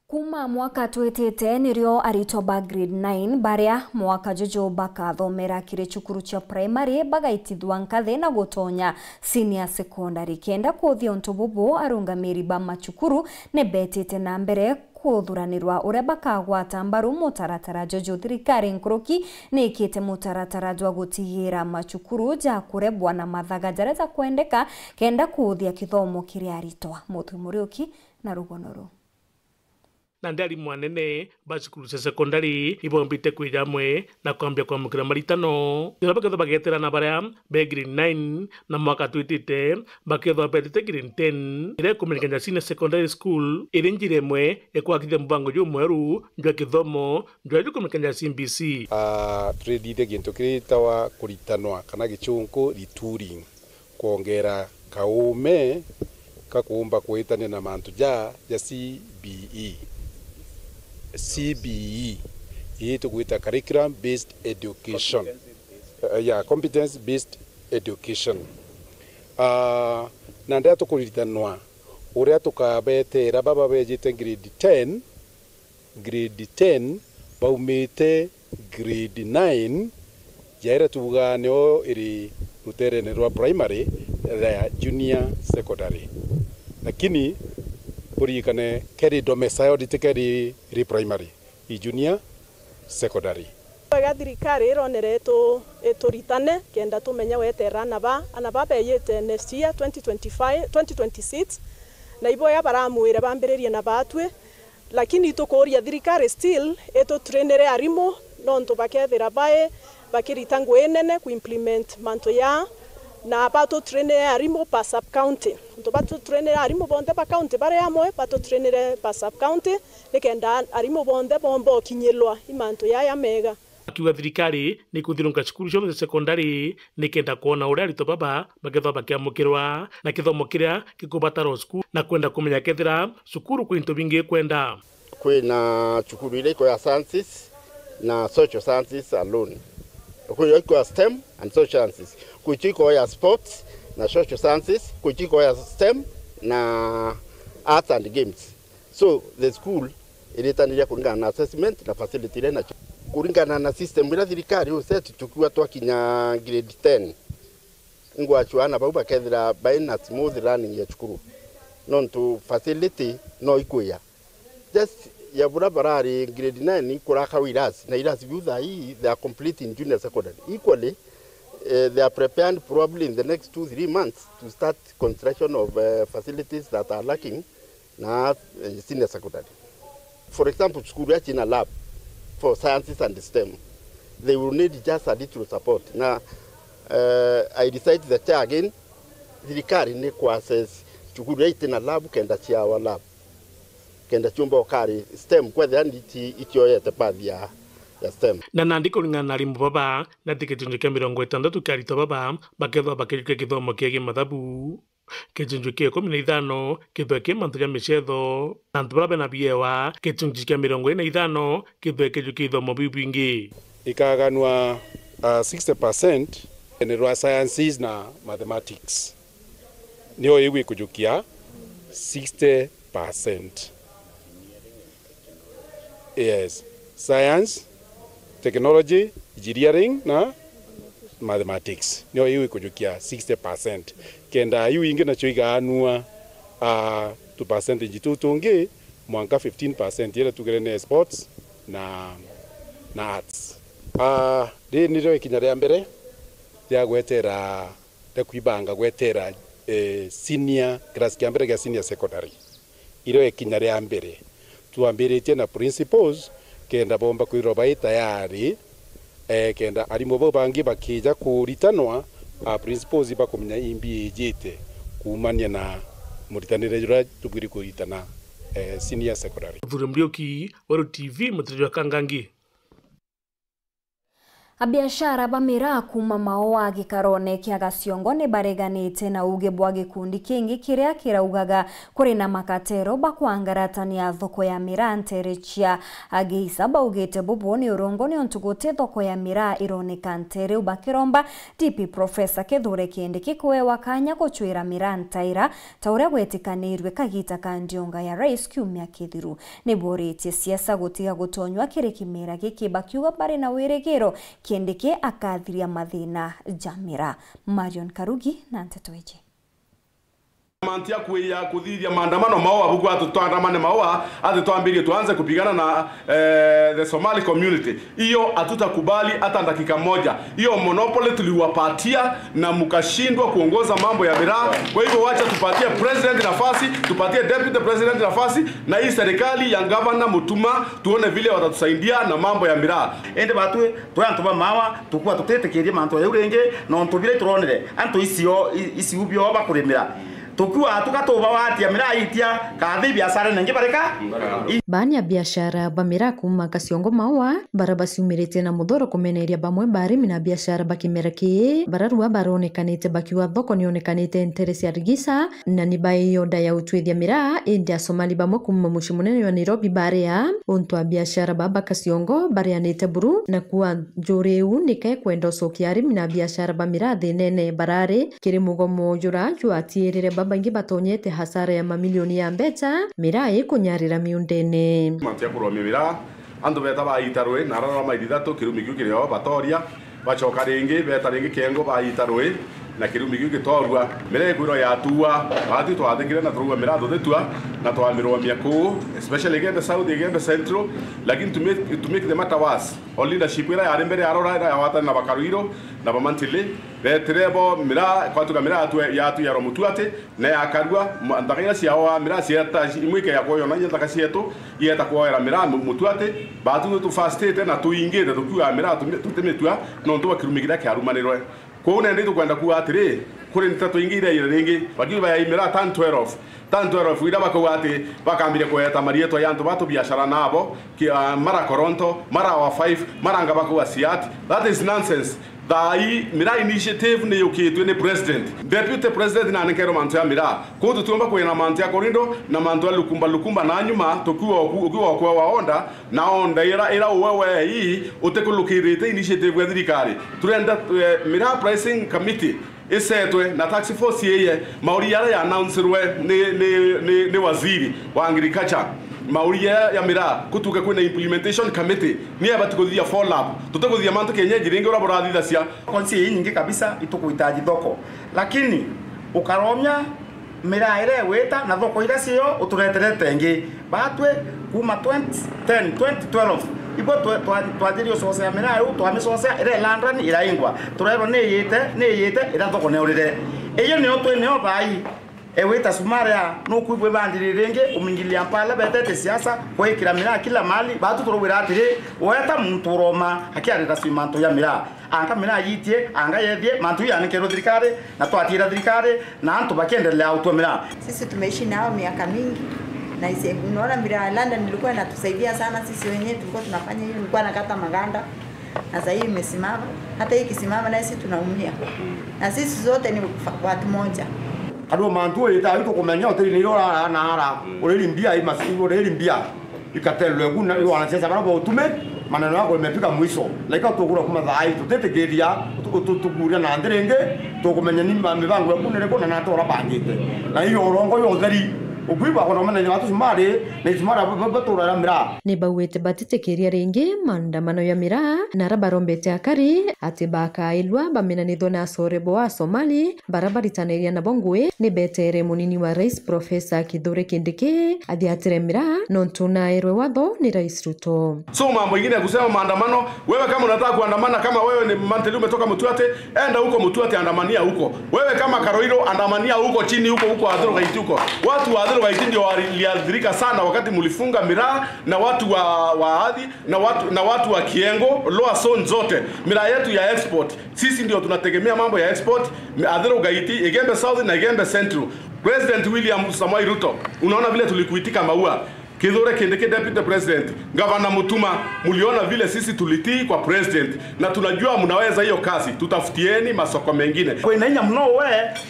kuma mwaka twetete nirio aritoba grade 9 baria mwaka jojo bakathomera kire cukuru cha primary bagaitithwa nkathe na gutonya senior secondary kenda kuthia ntububu arungamiri ba macukuru ne betete na mbere kuthuranirwa uria bakagwata mbaru mutaratara jojo thirikari nkuruki nikite mutaratara jwa gutigira macukuru ja kurebwa na mathaga jareza kwendeka kenda kuthia kithomo kiria aritwa Mutu Muriuki na Rugonoru na ndari mwanene bacukuru cia secondary ibombite kwijamwe na kwambia kwamukira maritano ira baketho bagetera na baria be grade 9 na mwaka twitite baketho betete grade 10 ire kumenyekana senior secondary school ire njire mwe ekwakithia mbango jo mweru njwa kithomo njwa kumenyekana CBC tradite gintu kiritawa kuritanwa kana gichunku retooling kuongera kaume kakuumba kuitane na mantu ja CBE hii tukuita curriculum based education competence based education na ndia tukuritanwa uria tukabetera baba bejite grade 10 baumite grade 9 jaira tuga neo iri ruterene rwa primary ya junior secondary lakini burikane keri domicile keri primary i junior secondary ga thirikari ironere turitane kenda tumenya wetera anaba beyete next year 2026 na ibo ya baramwire bambiririe na batwe lakini tukuria thirikari still trainere arimo nonto bakethira bae bakirita ngwenene ku implement manto ya na bato trainere arimo pa sub county ndo bato trainere arimo bonde pa county bare amwe bato trainere pa sub county nikenda arimo bonde bombo kinyelwa imanto ya mega akiwa thirikari ni kuthirunga cukuru cia secondary nikenda kuona uria arito baba bagetho bakiamukirwa na kithomo kiria gikubatara cukuru na kwenda kumenya kethira cukuru kwinto bingi kwenda kwina cukuru ile iko ya sciences na social sciences alone iko ya STEM and social sciences kuchiko ya sports na social sciences kuchiko ya STEM na arts and games so the school ilitanilia kulingana na assessment na facility ile na kulingana na system ile thirikari useti tukiwa twakinya grade 10 ngwachwana bauba kethira by na smooth running ya cukuru non to facility no ikuya just ya burabarari grade 9 kuraka wiras na iras viuza hii they are complete in junior secondary equally they are prepared probably in the next 2-3 months to start construction of facilities that are lacking na senior secondary. For example, school in a lab for sciences and STEM, they will need just a little support. Now, I decided that again, the car in the assess school in a lab can achieve our lab. kenda chumba okari STEM kwethe nditi ikioyete pathi ya STEM na nandiko lingana limbo baba na tiketunje kia 60 karito baba bakethwa bakirike kithomo kia mathabu kicunjwe kia 15 kithwe kia mantu ya michetho na antu bara bena biewa kicunjwe kia 45 kithwe kia kithomo bibingi ikaganwa 60% in sciences na mathematics nio iwi kujukia 60%. Yes, science, technology, engineering na mathematics nio iwi kujukia 60%. Kenda yu ingi na choiga anua 2% tutungi mwanga 15% yele tugerene sports na arts. Ri niro ikinya ria mbere ya gwetera de kwibanga gwetera senior class kia mbere ya senior secondary. Iro ikinya ria mbere tuambiritie na principals kenda bomba kwiroba tayari kenda arimo bo bangi bakija kuritanwa principals bakumenya imbi ejete kumania na muritanire jura tubiri kuritana senior secondary. Thurumrioki Waru TV mutrijwa Kangangi. Abiashara bamira kuma maoa gikarone kia Gaciongo ni bareganite na uge bwa gikundi kingi kiria kiraugaga kuri na makatero bakwangaratania thoko ya mira nterechia agiisa baugite buboni urongo ni ontugote thoko ya mira ironeka ntere ubakiromba DP Professor Kithure Kindiki kwewa kanya gochwira mira ntaira tauria gwetikanirwe kagita kandionga ya Rais Kiumia Kithiru ni boritie siasa gutiga gutonywa kirikimira gikibakiuga bari na wiregero Kindiki akathiria mathina jamira. Marion Karugi na Nteto Eje. Mantia kuya kudhiria maandamano maoa buku atuandamane maoa atutwambirie tuanze kupigana na the Somali community. Hiyo hatutakubali hata dakika moja. Hiyo monopoly tuliwapatia na mkashindwa kuongoza mambo ya miraa. Kwa hivyo wacha tupatie president nafasi, tupatie deputy president nafasi na hii serikali ya governor Mutuma tuone vile watatusaidia na mambo ya miraa. Ende batwe twantuba mawa tukua tutetekerie manto ya urenge no ntubire turonere anto isi ubyo bakuremera tukua tukatoba wati ya mira itia kadhi biashara nenge bareka bani ya biashara bamira kuma Gaciongo mawa barabasi umirete na mudhoro kumeneria bamwe bari mina biashara bakimeraki bararua baronekanite bakiwa thoko nionekanite interesi ya rigisa na nibai yoda ya utwithia mira India Somali bamwe kuma mushi munene wa Nairobi barea untu wa biashara baba Gaciongo bareanite buru na kuwa njureu nike kwenda sokiari mina biashara bamira thinene barare kiri mugomo jura juatirire bangi batonyete hasara ya mamilioni ya mbeca mirai kunyarira miundene mantia kuromia mira ando beta ba itarwe narara maidithato kirumi kiukireo batoria bachoka ringi beta ringi kengo ba itarwe na kirumi kiukitorwa mire kwiro ya tuwa bati twathikire na turuga mira thuthetua na twamirwa miaku especially again the south again the central lakini to make the matter worse all leadership ira ya mbere arora ya wata na bakaruiro na bamantile betrebo mira kwatuka mira atu ya romutuate na yakarwa ndakira ciao mira ciata imwike ya koyo na nyata kasieto yeta kuoera mira mutuate batu tu fastete na tuingire tukiwa mira tutemetua no ndo bakirumigira kiarumanirwe kuone ndito kwenda kuwa atire kuri ntatu ingire ile ringi bakiwa ya mira tan 12 ida bakwate bakambire kweta marieto yanto batu biashara nabo mara koronto mara wa 5 mara ngabako siat. That is nonsense. Dai mira initiative ne yokitwe ne president deputy president na nkero mantu ya mira ko tutumba ko na mantu ya korindo na mantu ya lukumba na nyuma tokuwa kwa waonda na onda ira wewe hii utekulukirite initiative ya thirikari turenda mira pricing committee isetwe na tax force yeye mauri ya announcerwe ne waziri wa agriculture mauri ya mira kutuka kwina implementation committee ni abatikuthia follow up tutakuthia mantu kenyeji ringi ura borathithacia konsi hii nyingi kabisa itukuhitaji thoko lakini ukaromya mira ile weta na thoko ile sio utureterete ngi batwe kuma 2012 ibo twajirio sosa ya mira yo twamisosa ile landran iraingwa turero ne yete ira thoko ne urire eyo ne otwe ne obai eweta sumaria no kuibwe bandiri renge umingilia mpala betete siasa kwekira mira kila mali batu turubira atiri weta muntu roma akiarira simanto ya mira anga mira yitie anga yedie mantu ya nkero thirikari na twatira thirikari na antu bakiendelea utumira sisi tumeishi nao miaka mingi Na unaona miraa London ilikuwa inatusaidia sana sisi wenyewe, tulikuwa tunafanya hiyo, nilikuwa nakata maganda. Na sasa hii imesimama, hata hii kisimama na sisi tunaumia. Na sisi zote ni watu moja. Kado mantu ita ito kumenya hoteli ni rola na ara. Ureli mbia hii masiku ureli mbia. Ikatelwe kuna wanacheza bado utume maneno yako imefika mwisho. Like tukura kuma dhai tutetegeria tukuria na nderenge tukumenya ni mibango ya kunere kona na tora bangite. Na hiyo orongo yo theri ukwiba kona mena watu simari na simara batura ya miraa. Ni bawete batitekeria ringi maandamano ya miraa na rabarombete akari ati bakailwa bamenanithwo na asorebo wa Somali barabaritaneria na bongwe ni betere munini wa rais Profesa Kithure Kindiki athiatire miraa nontuna erwe watho ni Rais Ruto. So mambo mengine ya kusema maandamano, wewe kama unataka kuandamana, kama wewe ni Manteli umetoka Mutuate, enda huko Mutuate andamania huko. Wewe kama Karoiro andamania huko chini huko Adhoro Gaiti huko. Watu wa Adhoro Gaiti ndio waliathirika sana wakati mlifunga miraa na watu wa Adhi na watu wa Kiengo, Lower Zone zote. Miraa yetu ya export, sisi ndio tunategemea mambo ya export, Adhoro Gaiti, Igembe South na Igembe Central. President William Samoei Ruto, unaona vile tulikuitika maua. Kithure Kindiki deputy president, Gavana Mutuma, muliona vile sisi tulitii kwa president na tunajua mnaweza hiyo kazi. Tutafutieni masoko mengine. Kwa inanya mno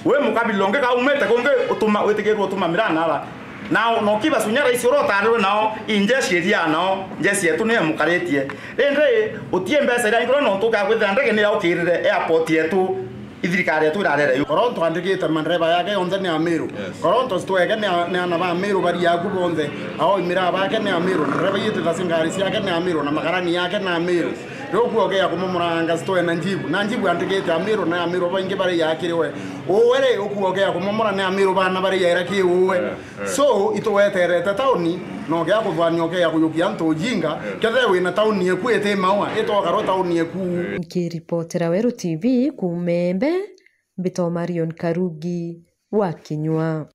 we mukabilonge ka umete konge utuma wetegeru utuma mirana ala. Nao no kiba sunyara isoro tandwe nao inje sheria nao njesi yetu ne mukaretie. Rende utie mbesa ira ngoro no tuka kwetha ndege ne yaukirire airport yetu. Ithirikari yetu irarere koronto andikite manreba yake onthe ni Amiru koronto stweke ni anaba Amiru bari yaku bonthe ao imira bake ni Amiru reba yite thasingari yake ni Amiru na magarani yake ni Amiru rokuo ge yakumumuranga stwe na njibu andikite Amiru na Amiru baingi bari yakiriwe owere okuo ge yakumumura ni Amiru bana bari yaraki uwe so itweterete tauni no ge yakuvanya ge yakuyukia nto jinga kethe wina tauni yekwete mawa ito garo tauni yeku. Nikiripotera Weru TV kumembe Bito Marion Karugi wa Kinyua.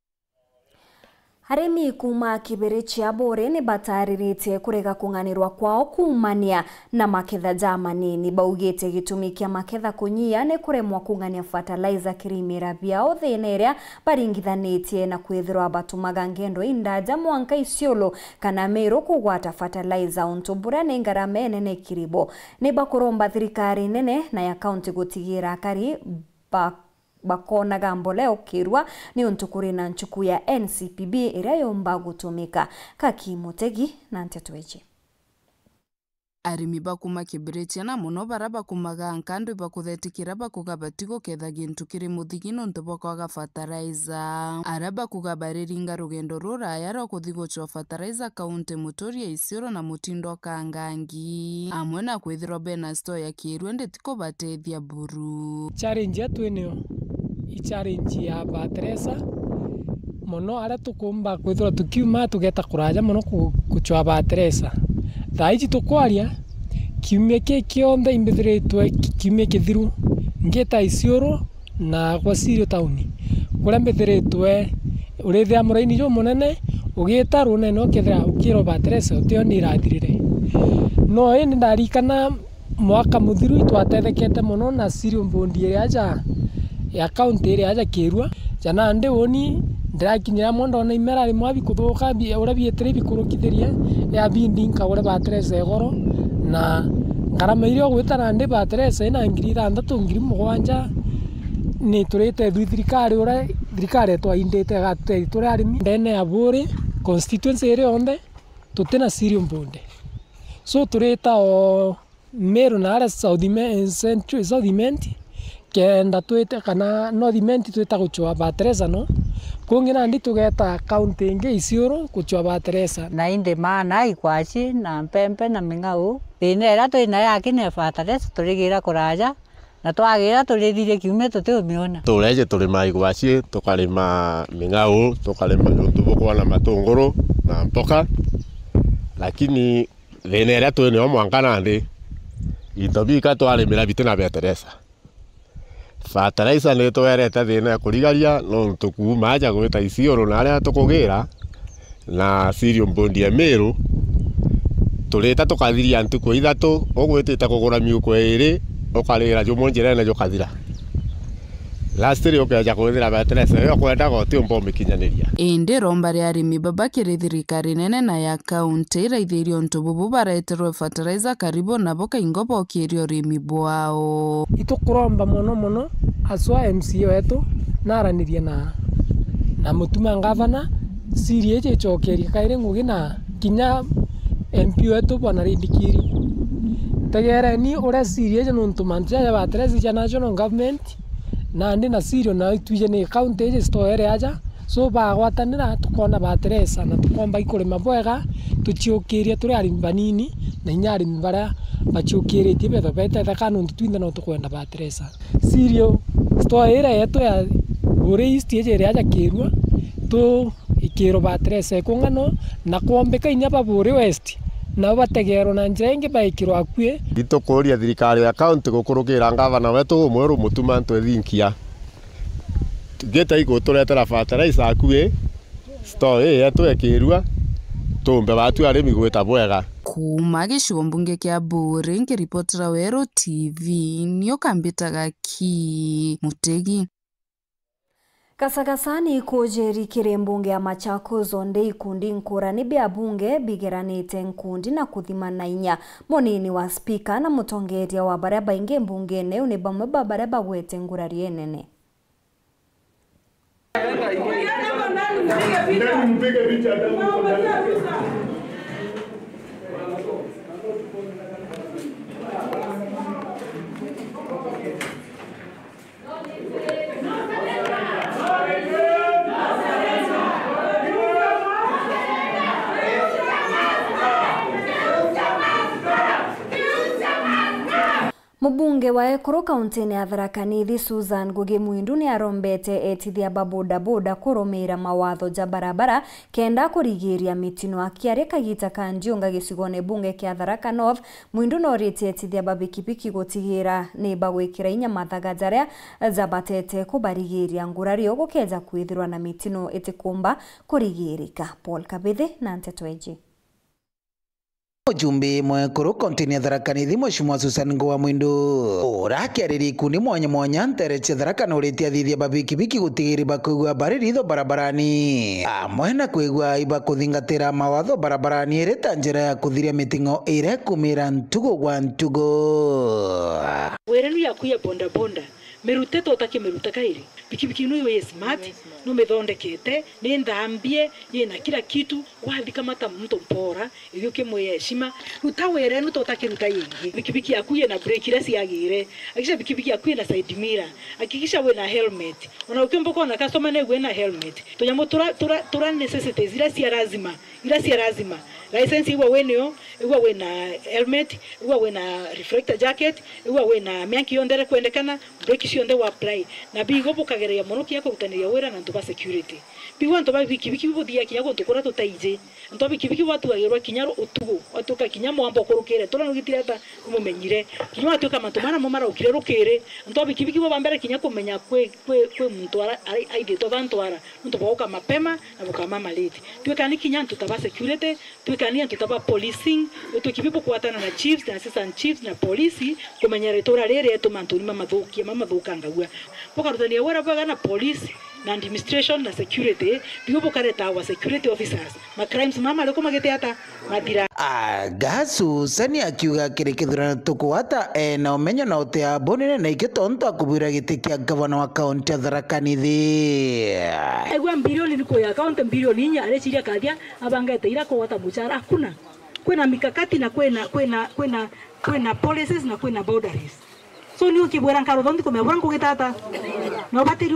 Arimi kuma Kibere chia Bore ni batariritie kurega kunganirwa kwao kumania na maketha Germany ni baugite gitumi kia maketha kunyia ni kuremwa kungania fertilizer kirimira biao thineria baringithanitie na kwithirwa batumaga ngendo indaja mwanka Isiolo kana Meru kugwata fertilizer untubura ni ngarama nene kiribo ni bakuromba thirikari nene na ya county gutigira akari bakona gambole okirwa ni untukuri na nchuku ya NCPB ira yomba gutumika kakimutegi na ntetweje. Arimi bakuma Kibere na muno baraba kumaga nkando bakuthetikira bakugabatigo ketha gintu kiri muthigino ntobokwaga fertilizer araba kugabareringa rugendo ruraya ro kuthigochwa fertilizer kaunti Mutoria Isiolo na Mutindo Kangangi amwe na kwithirwa bena store ya Kirwe ndetiko batethia buru. Challenge yetu eneo challenge ya fertilizer muno ara tukumba kwithirwa tukiuma tugeta kuraja muno kuchwa fertilizer thaiji tukwaria kiumia kionthe imbithiritwe kiumia kithiru ngeta Isiolo na kwa Sirio tauni kuria mbithiritwe urithia muraini jo munene ugita runene ukithira ukiro fertilizer utio ni irathirire no ini ndarikana mwaka muthiru itwatethekete muno na Sirio mbondi iri aja ya county iri aja Kirwa jana ndi woni ndirakinyira mondo na imera ri mwabi kuthuka ura bietire bikurukithiria ya bindi nkagure fertilizer goro na ngarama irio gwitana ndi fertilizer na 6,700 ni turite thirikari ura thirikari twaindite gateri turi arimi ndene ya Buri constituency iri onde tutina Sirio mbonde so turita o Meru na ara South kenda twite kana North twita guchwa fertilizer no kungina ndi tugeta county ingi Isiolo kuchwa fertilizer na inde mana ikwachi na mpempe na mingau thina twina yake ne fertilizer turigira kuraja na twagira turithire kiume tutiumiona tureje turima ikwachi tukalima mingau tukalima ntuboko na matunguru na mpoka lakini thina ira twine o mwankana ndi itobika twarimira bitina fertilizer fertilizer ni twerete thina ya kurigaria no tukuma aja gwita Isiolo na aria tukugira na Sirio mbondi ya Meru tureta tukathiria ntuko ithatu ugwitite kugura miuko iri ukarira jo monjera na jo kathira lastiri ukeja kuthira bateresa yo kwenda goti umbo mikinyaniria indi romba ria arimi babakiri thirikari nene na ya kaunti iraithirio ntu bubu bareterwe fertilizer karibu nabo kaingo bokirio rimi bwao itukuromba muno aswa MCA wetu naranirie na mutuma ngavana sirie chechokeria kaire ngugi na kinya MP wetu bwana Rindikiri tegere ni ore sirie je nuntu manja ba tres ya national government na ndi na sirio na ituje ni county je store aja so ba gwatanira tukona ba tres na tukomba ikurima bwega tuchiokiria turi arimi banini na inyari mbara bachukirie tibe bete ta kanuntu twinde no tukwenda ba tres sirio store yetu ya ore isti je aja kirua to ikiro ba tres kungano na kuombeka inya ba bure west na bategero na njenge baikiro akue itukuria thirikari ya county gukurukira ngavana wetu mweru mutuma ntwethinkia tugeta iguturetera fertilizer akue store yetu ekirua tumbe batu arimi gwita bwega kuma gicigo mbunge kia Mburi ngiripotera Wero TV nio kambitaga ki Mutegi Kasagasani kujeri kire mbunge ya Machakos onde ikundi nkurani bia bunge bigeranite nkundi na kuthimana inya monini wa speaker na mutongeria wa baraba inge mbungene une bamwe babaraba gwete ngurari enene Mubunge wa Ekuru kaunti ya Tharaka Nithi Susan Ngugi Mwindu ni arombete etithia baboda boda kurumira mawatho ja barabara kenda kurigiria mitino akiare kagita kanjunga gicigone bunge kia Tharaka North. Mwindu no rite etithia babikipiki gutigira ni bagwikira inya mathaga jaria zabatete kubarigiria ngurari ogukeza kwithirwa na mitino itikumba kurigirika. Paul Kabithe na Ntetweji. Ujumbe mwekuru kontini ya Tharaka Nithi Mheshimiwa Susan Ngugi Mwindu urakiariri kundi mwanya ntereche Tharaka nuritia thithia babikibiki gutigiri bakuigua baririthio barabarani amwe na kuigua iba kuthingatira mawatho barabarani irita njira ya kuthiria mitingo ire kumira ntugo gwa ntugo werenu ya kuya bonda bonda merute totake meruta kairi pikipiki ino iwe smart no methondekete ni ndambie yena kila kitu wathika mata mtu mpora iyo kimwe heshima utawere no totake ruta yingi pikipiki yakuye na brake ira siagire akisha pikipiki yakuye na side mirror hakikisha we na helmet ona ukimboko na customer ne we na helmet tonyamo tura necessities ira si lazima license iwa wenyo iwa we na helmet iwa we na reflector jacket iwa we na mianki yondere kwendekana brake cionde wa apply na bigo bukageria muno kia kurutaniria wira na ntuba security bigo ntuba bikibiki buthia kinya guntukura tutaije ntuba bikibiki watu agirwa kinya utugo watuka kinya mwambo kurukire tura nugitira ta kumumenyire kinya watuka matumana mo mara ukire rukire ntuba bikibiki bo bambere kinya kumenya kwe muntu aide to bantwara ntuba uka mapema na bukama maleti twekani kinya ntutaba security twekani ntutaba policing tukibipo kuatana na chiefs na assistant chiefs na polisi kumenyera itura rere etumantuni mamathuka ngagua pokarutania wera bwaga na police na administration na security bigo kareta wa security officers ma crimes mama leko magete ata madira gasu sani akiuga kirikithurana tukwata na umenyo na utea bonene na igitonto akubwira gitikia governor wa county ya Tharaka Nithi egwa bilioni niko ya county bilioni inya areciria kadia abangete ira kwata buchara hakuna kwena mikakati na kwena policies na kwena boundaries so ni ukibwera nkaro thondi kumebwera ngugitata no batiri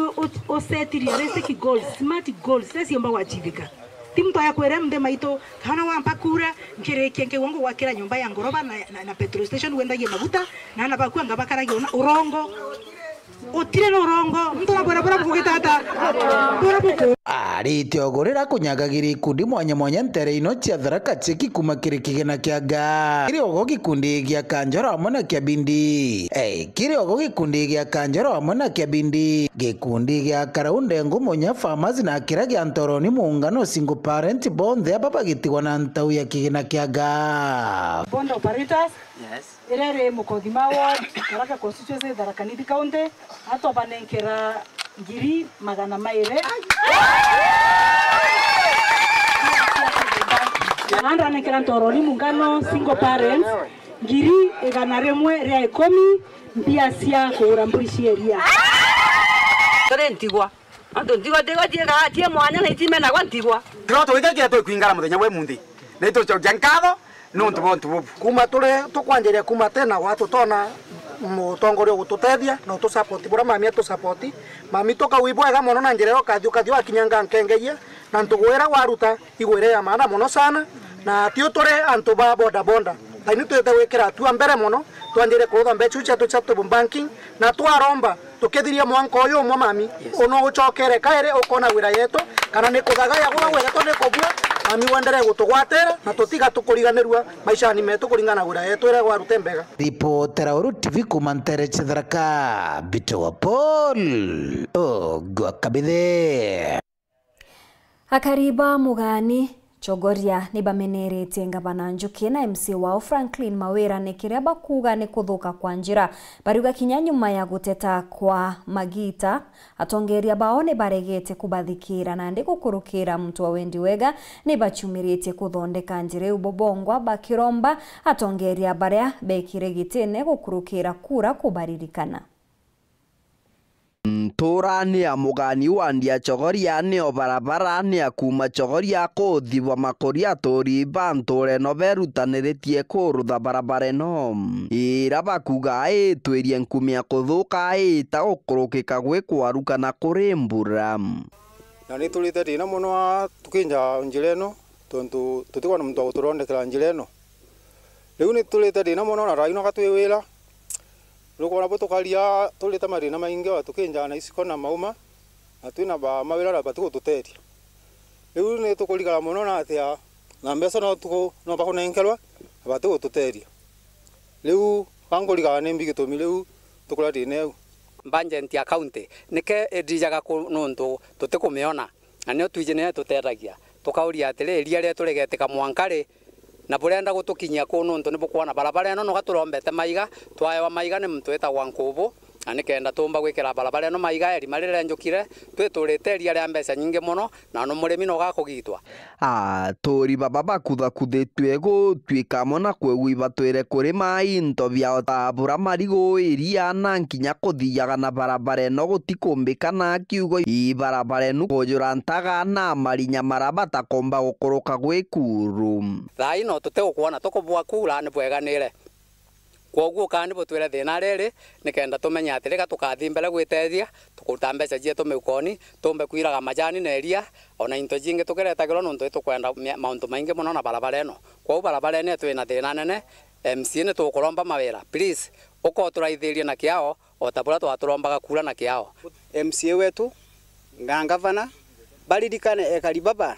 o setiri arese goals smart goals sesi omba wajibika timu to yakwere mde maito kana wampa kura nkireke wangu wakira nyumba ya ngoroba na petrol station wenda ye maguta na na bakwa ngabakara giona urongo utire no rongo mtu na bora ngugitata bora buko ritogorera kunyagagiri kundi mwanya ntere ino cia Tharaka cheki kuma kirikigena kiaga kiriogo gikundi gia Kanjoro hamwe na kia Bindi kiriogo gikundi gia Kanjoro hamwe na kia Bindi gikundi gia Karaunde Ngumunya Farmers na kira gia Ntoroni muungano single parent bond ya baba gitigwa na ntau ya kigena kiaga bond operators Irere Mukothima ward Tharaka constituency Tharaka Nithi county atobanenkera ngiri magana maire Andra nekera ntoroni mungano single parents ngiri igana rimwe ria 10 mbia cia kugura mburi cieria tore ntigwa andu ntigwa tiga tie mwanya na itimena kwa ntigwa Groto wikakia to kuingara muthenya we mundi neto jankado no ntubo kuma tore tukwanjeria kuma tena watu tona mutongorio gututethia no tu support bora mami atu support mami toka wibwega mono na njira kathio akinyanga nkengeia na ntugwira waruta igwire ya maana mono sana na tio tore antu ba boda bonda taini twete wikira tu mbere mono twanjire kurutha mbecu cia tu banking na twaromba tukithiria mwanko uyu mwa mami ono gucokere kaire ukona wira yetu kana ni kuthagaya gwa wira to ni kubua mami wendere gutugwatira na tutiga tukuriganirwa maisha ni metu kuringana wira yetu ire gwarute mbega Ripotera Uru TV kumantere Tharaka Bito wa Paul Gwa Kabithe Akariba Mugani Chogoria ni bameneretie ngavana Njuki na MC wao Franklin Mawira ni kiria bakuga ni kuthuka kwa njira bariuga kinya nyuma ya guteta kwa Magita atongeria baone baregete kubathikira na ndi gukurukira mtu wa Wendi Wega ni bachumirite kuthondeka njira ubobongwa bakiromba atongeria baria bekire gitene gukurukira kura kubaririkana Turani ya mugani wandia chogoria ni o barabara ni akuma chogoria kuthibwa makoria tori bantore no berutaniretie kurutha barabara no ira bakuga twerie nkumia kuthuka ta gukurukika gwikwaruka na kurimbura na ni tulite dina muno tukinja njira ino tontu tutikwa na mtu guturondekera njira ino riu ni tulite dina muno na raino gatwewira Luko na boto kalia tulita marina maingi wa tukinja na isiko na mauma na twina ba mawira ra batuko tuteria riu ni tukuligara muno na atia na mbeca no tuko no bakunenkerwa batuko tuteria riu banguligara ni mbigi tumi riu tukura dineu Banjenti account nike edijaga kununtu tutikumiona na nio twijene tuteragia tukauria atire iria ria turegete ka mwankare na burenda gutukinyia kununtu nibukwana barabara eno no gaturombete maiga twaewa maiga ni mtu etagwa Nkubu anikenda tumba gwikira barabara eno maiga eri marire njukire twiturite ria ria mbeca nyingi muno na no murimi no gakugitwa tori baba bakuthakuthetwe gutwika mona kwegwiba twire kuri mai nto bia tabura marigo iria na nkinya kuthiaga na barabara eno gutikumbikana kiugo barabara eno kujura ntaga na marinya marabata komba gukuruka gwikuru thai no tutekuona tukubwa kura ni bweganire kwoguo kandi butwire thina riri nikenda tumenya atirika tukathi mbere gwitethia tukuruta mbeca cietu miukoni tumbe kwiraga majani na eria ona into jingi tukiretagirwo nuntu tukwenda mauntu maingi muno na barabara eno kwou barabara eno twina thina nene MC ni tukuromba mawira please uko turaithirie na kiao otabura twaturombaga kura na kiao MCA wetu ngangavana baririkane ekaribaba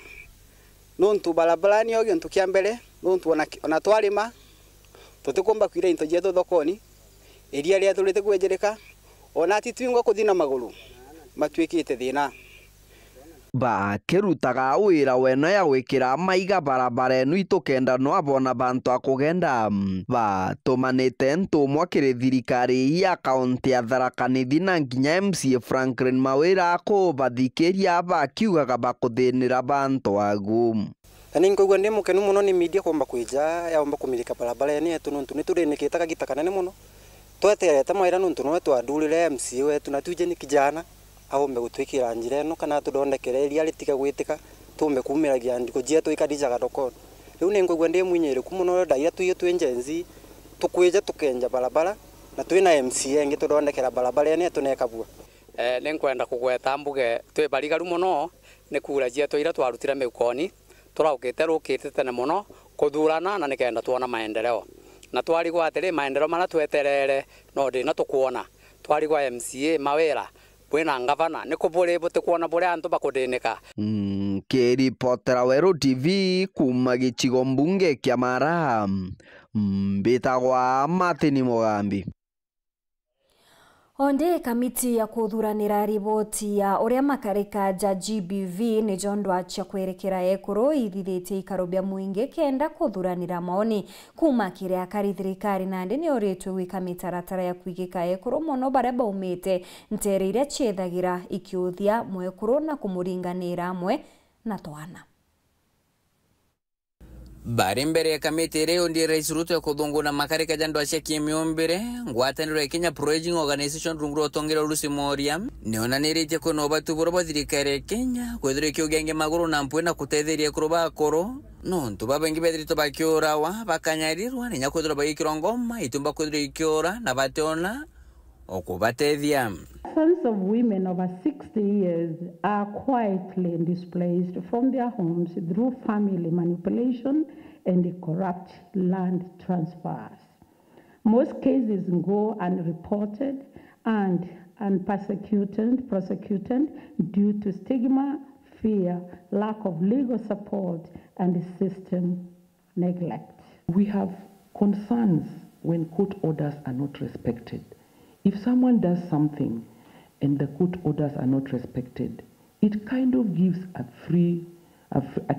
nuntu barabara ni ogintu kia mbere nuntu ona twarima tutikumba kwira into jetu thokoni iria ria turite kwenjereka ona titwingwa kuthina maguru matwikite thina bakirutaga wira weno ya gwikira maiga barabara eno itukenda no abona bantu akugenda batumanite ntumwa kiri thirikari ya kaunti ya Tharaka Nithi na nginya MC Franklin Mawira kubathikiria bakiugaga bakuthinira bantu agu Ani ngogwa ndi mukenu muno ni media komba kwija yaomba kumilika barabara ni etu nuntu ni turenikitaga gitakana ni muno tweterete mawira nuntu no twandurire MC wetu na tuje ni kijana aombe gutwikira njira eno kana tudondekere iria ritiga gwitika tumbe kumiragia ndiko jietu ikadijaga thokoni riu ni ngogwa ndi mwinyiriku muno ndaia tuiye twenjenzi tukwija tukenja barabara na twina MC engi tudondekera barabara ni etu nekabua ni nkwenda kugweta mbuge twi barigaru muno ni kura jietu ira twarutire miukoni turaukite rukite tene muno kuthurana na nikenda tuona maendeleo na twarigwa atiri maendeleo mara tweterere no ndi na tukuona twarigwa MCA Mawira bwina ngavana nikuburi butikuona buri antu bakudinika kiripotera Weru TV kuma gicigo mbunge kia Mara mbitagwa Martin Mugambi Onde kamiti ya kuthuranira riboti ya uria makarika ja GBV ni jondwa cia kwerekera ekuru ithithitie ikaro bia muingi kenda kuthuranira maoni kuma kiria kari thirikari nandi ni oritwe wika mitaratara ya kwigika ekuru muno baria baumite ntere iria ciethagira ikiuthia mwekuru na kumuringanira amwe na twana. Bari mbere ya kamiti reo ndi Rais Ruto kuthunguna makarika jandwa acia kimiombere ngwataniro ya Kenya Pro-Aging Organization runguro tongera Lucy Moria nionaniritie kuno batuburo ba thirikari Kenya kwethira kiugenge maguru na mpwe na kutetheria kuroba akoro no ntuba bengi bethirito bakiurawa bakanyarirwa ninya kwethira bayikiro ngoma itumba kwethira ikiura na bateona okubatethia. Sons of women over 60 years are quietly displaced from their homes through family manipulation and corrupt land transfers. Most cases go unreported and prosecuted due to stigma, fear, lack of legal support, and system neglect. We have concerns when court orders are not respected. If someone does something and the court orders are not respected, it kind of gives a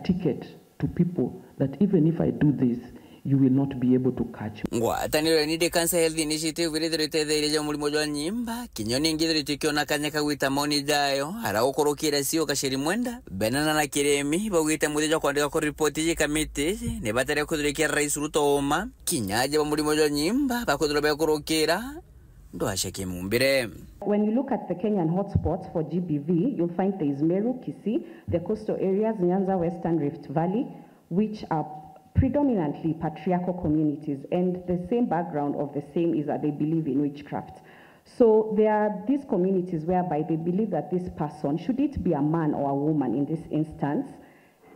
ticket to people that even if I do this, you will not be able to catch me. Ngwataniro ni de Cancer Health Initiative vilithirite thereja mulimo jwa nyimba kinyoni ngithirite kiona kanyaka gwita maoni jayo ara ukorokira sio kashiri mwenda benana na kiremi bagwita mutheja kwandika ko report ji kamiti ne batare kuthirikia Rais Ruto oma kinyaje ba mulimo jwa nyimba bakuthira bakorokira. When you look at the Kenyan hotspots for GBV, you'll find there is Meru, Kisii, the coastal areas, Nyanza, Western Rift Valley, which are predominantly patriarchal communities, and the same background of the same is that they believe in witchcraft. So there are these communities whereby they believe that this person, should it be a man or a woman in this instance,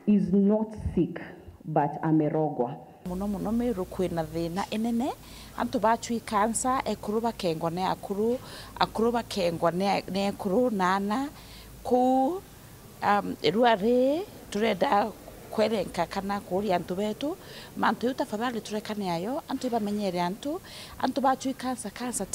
is not sick but amerogwa. Muno Meru kwina thina enene antu bachui cancer ekuru bakengwa ne akuru bakengwa ne ekuru nana ku ruare turenda kwerenka kana kuri antu betu mantu yuta fabali turekane ayo antu bamenyere antu bachui cancer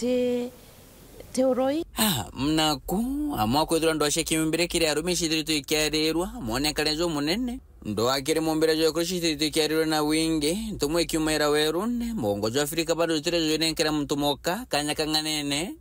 teoroi mnaku amwa kwethira ndo acia kimimbire kiri arumishithirito ikiarirwa mwone kalenzo munene ndo akire mumbere jo kushithirito ikiarirwa na wingi ntumwe kiumera werune mongo jo Afrika bado turejo nenkera mtumoka kanya kanganene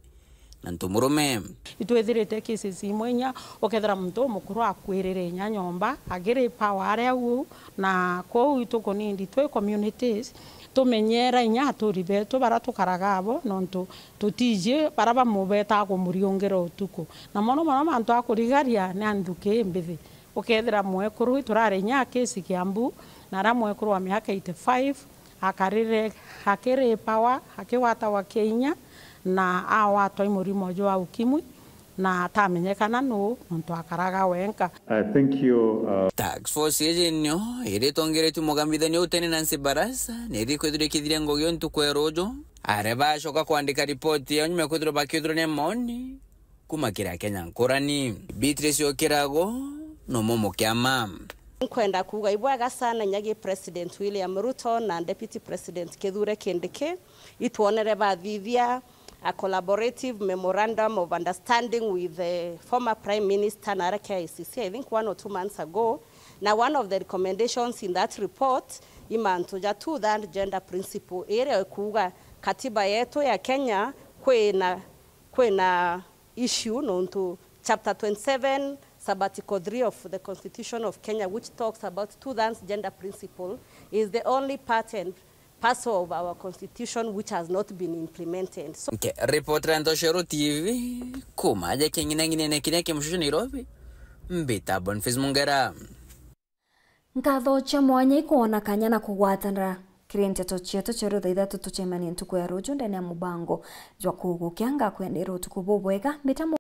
na ntumurume itwethirite cases imwenya okethera muntu mukuru akwirire nya nyomba agire power aria u na ko ituko nindi twe communities tumenyera inya turibe to baratukaraga abo nontu tutije baraba mubeta ko muriongero utuko na mono mantu akurigaria ne anduke mbithi okethera mwekuru turare nya case Kiambu na ra mwekuru wa miaka 85 akarire hakire power hakiwata wa Kenya na awatwa imurimo jo wa ukimwi na tamenyekana no muntu akaraga wenka. Thank you. Tax force yejenyo ire tongere tu mogambithani utene Nancy Barasa neri kwethire kithire ngogyo ntukwerojo areba shoka kuandika ripoti ya nyume kwethire bakithire ne moni kumakira Kenya nkorani Beatrice Okerago no momo kiama kwenda kuga ibwaga sana nyagi President William Ruto na Deputy President Kithure Kindiki itwonere bathithia a collaborative memorandum of understanding with the former Prime Minister Narake ICC, I think 1 or 2 months ago. Now, one of the recommendations in that report, imantuja to that gender principle, ere kuga katiba yetu ya Kenya kwena issue nonto chapter 27, sabbatical 3 of the Constitution of Kenya, which talks about two-dance gender principle, is the only pattern parcel of our constitution which has not been implemented. So reporter Ndoshero TV kumaje kingine ngine kineke mshushu Nairobi mbita Boniface Mungera nkatho cha mwanya ikuona kanya na kugwatanira kirenteto chetu cheru thaitha tutuchemani ntuku ya ruju ndani ya mubango jwa kugukia ngakwendera utuku bubwega mbita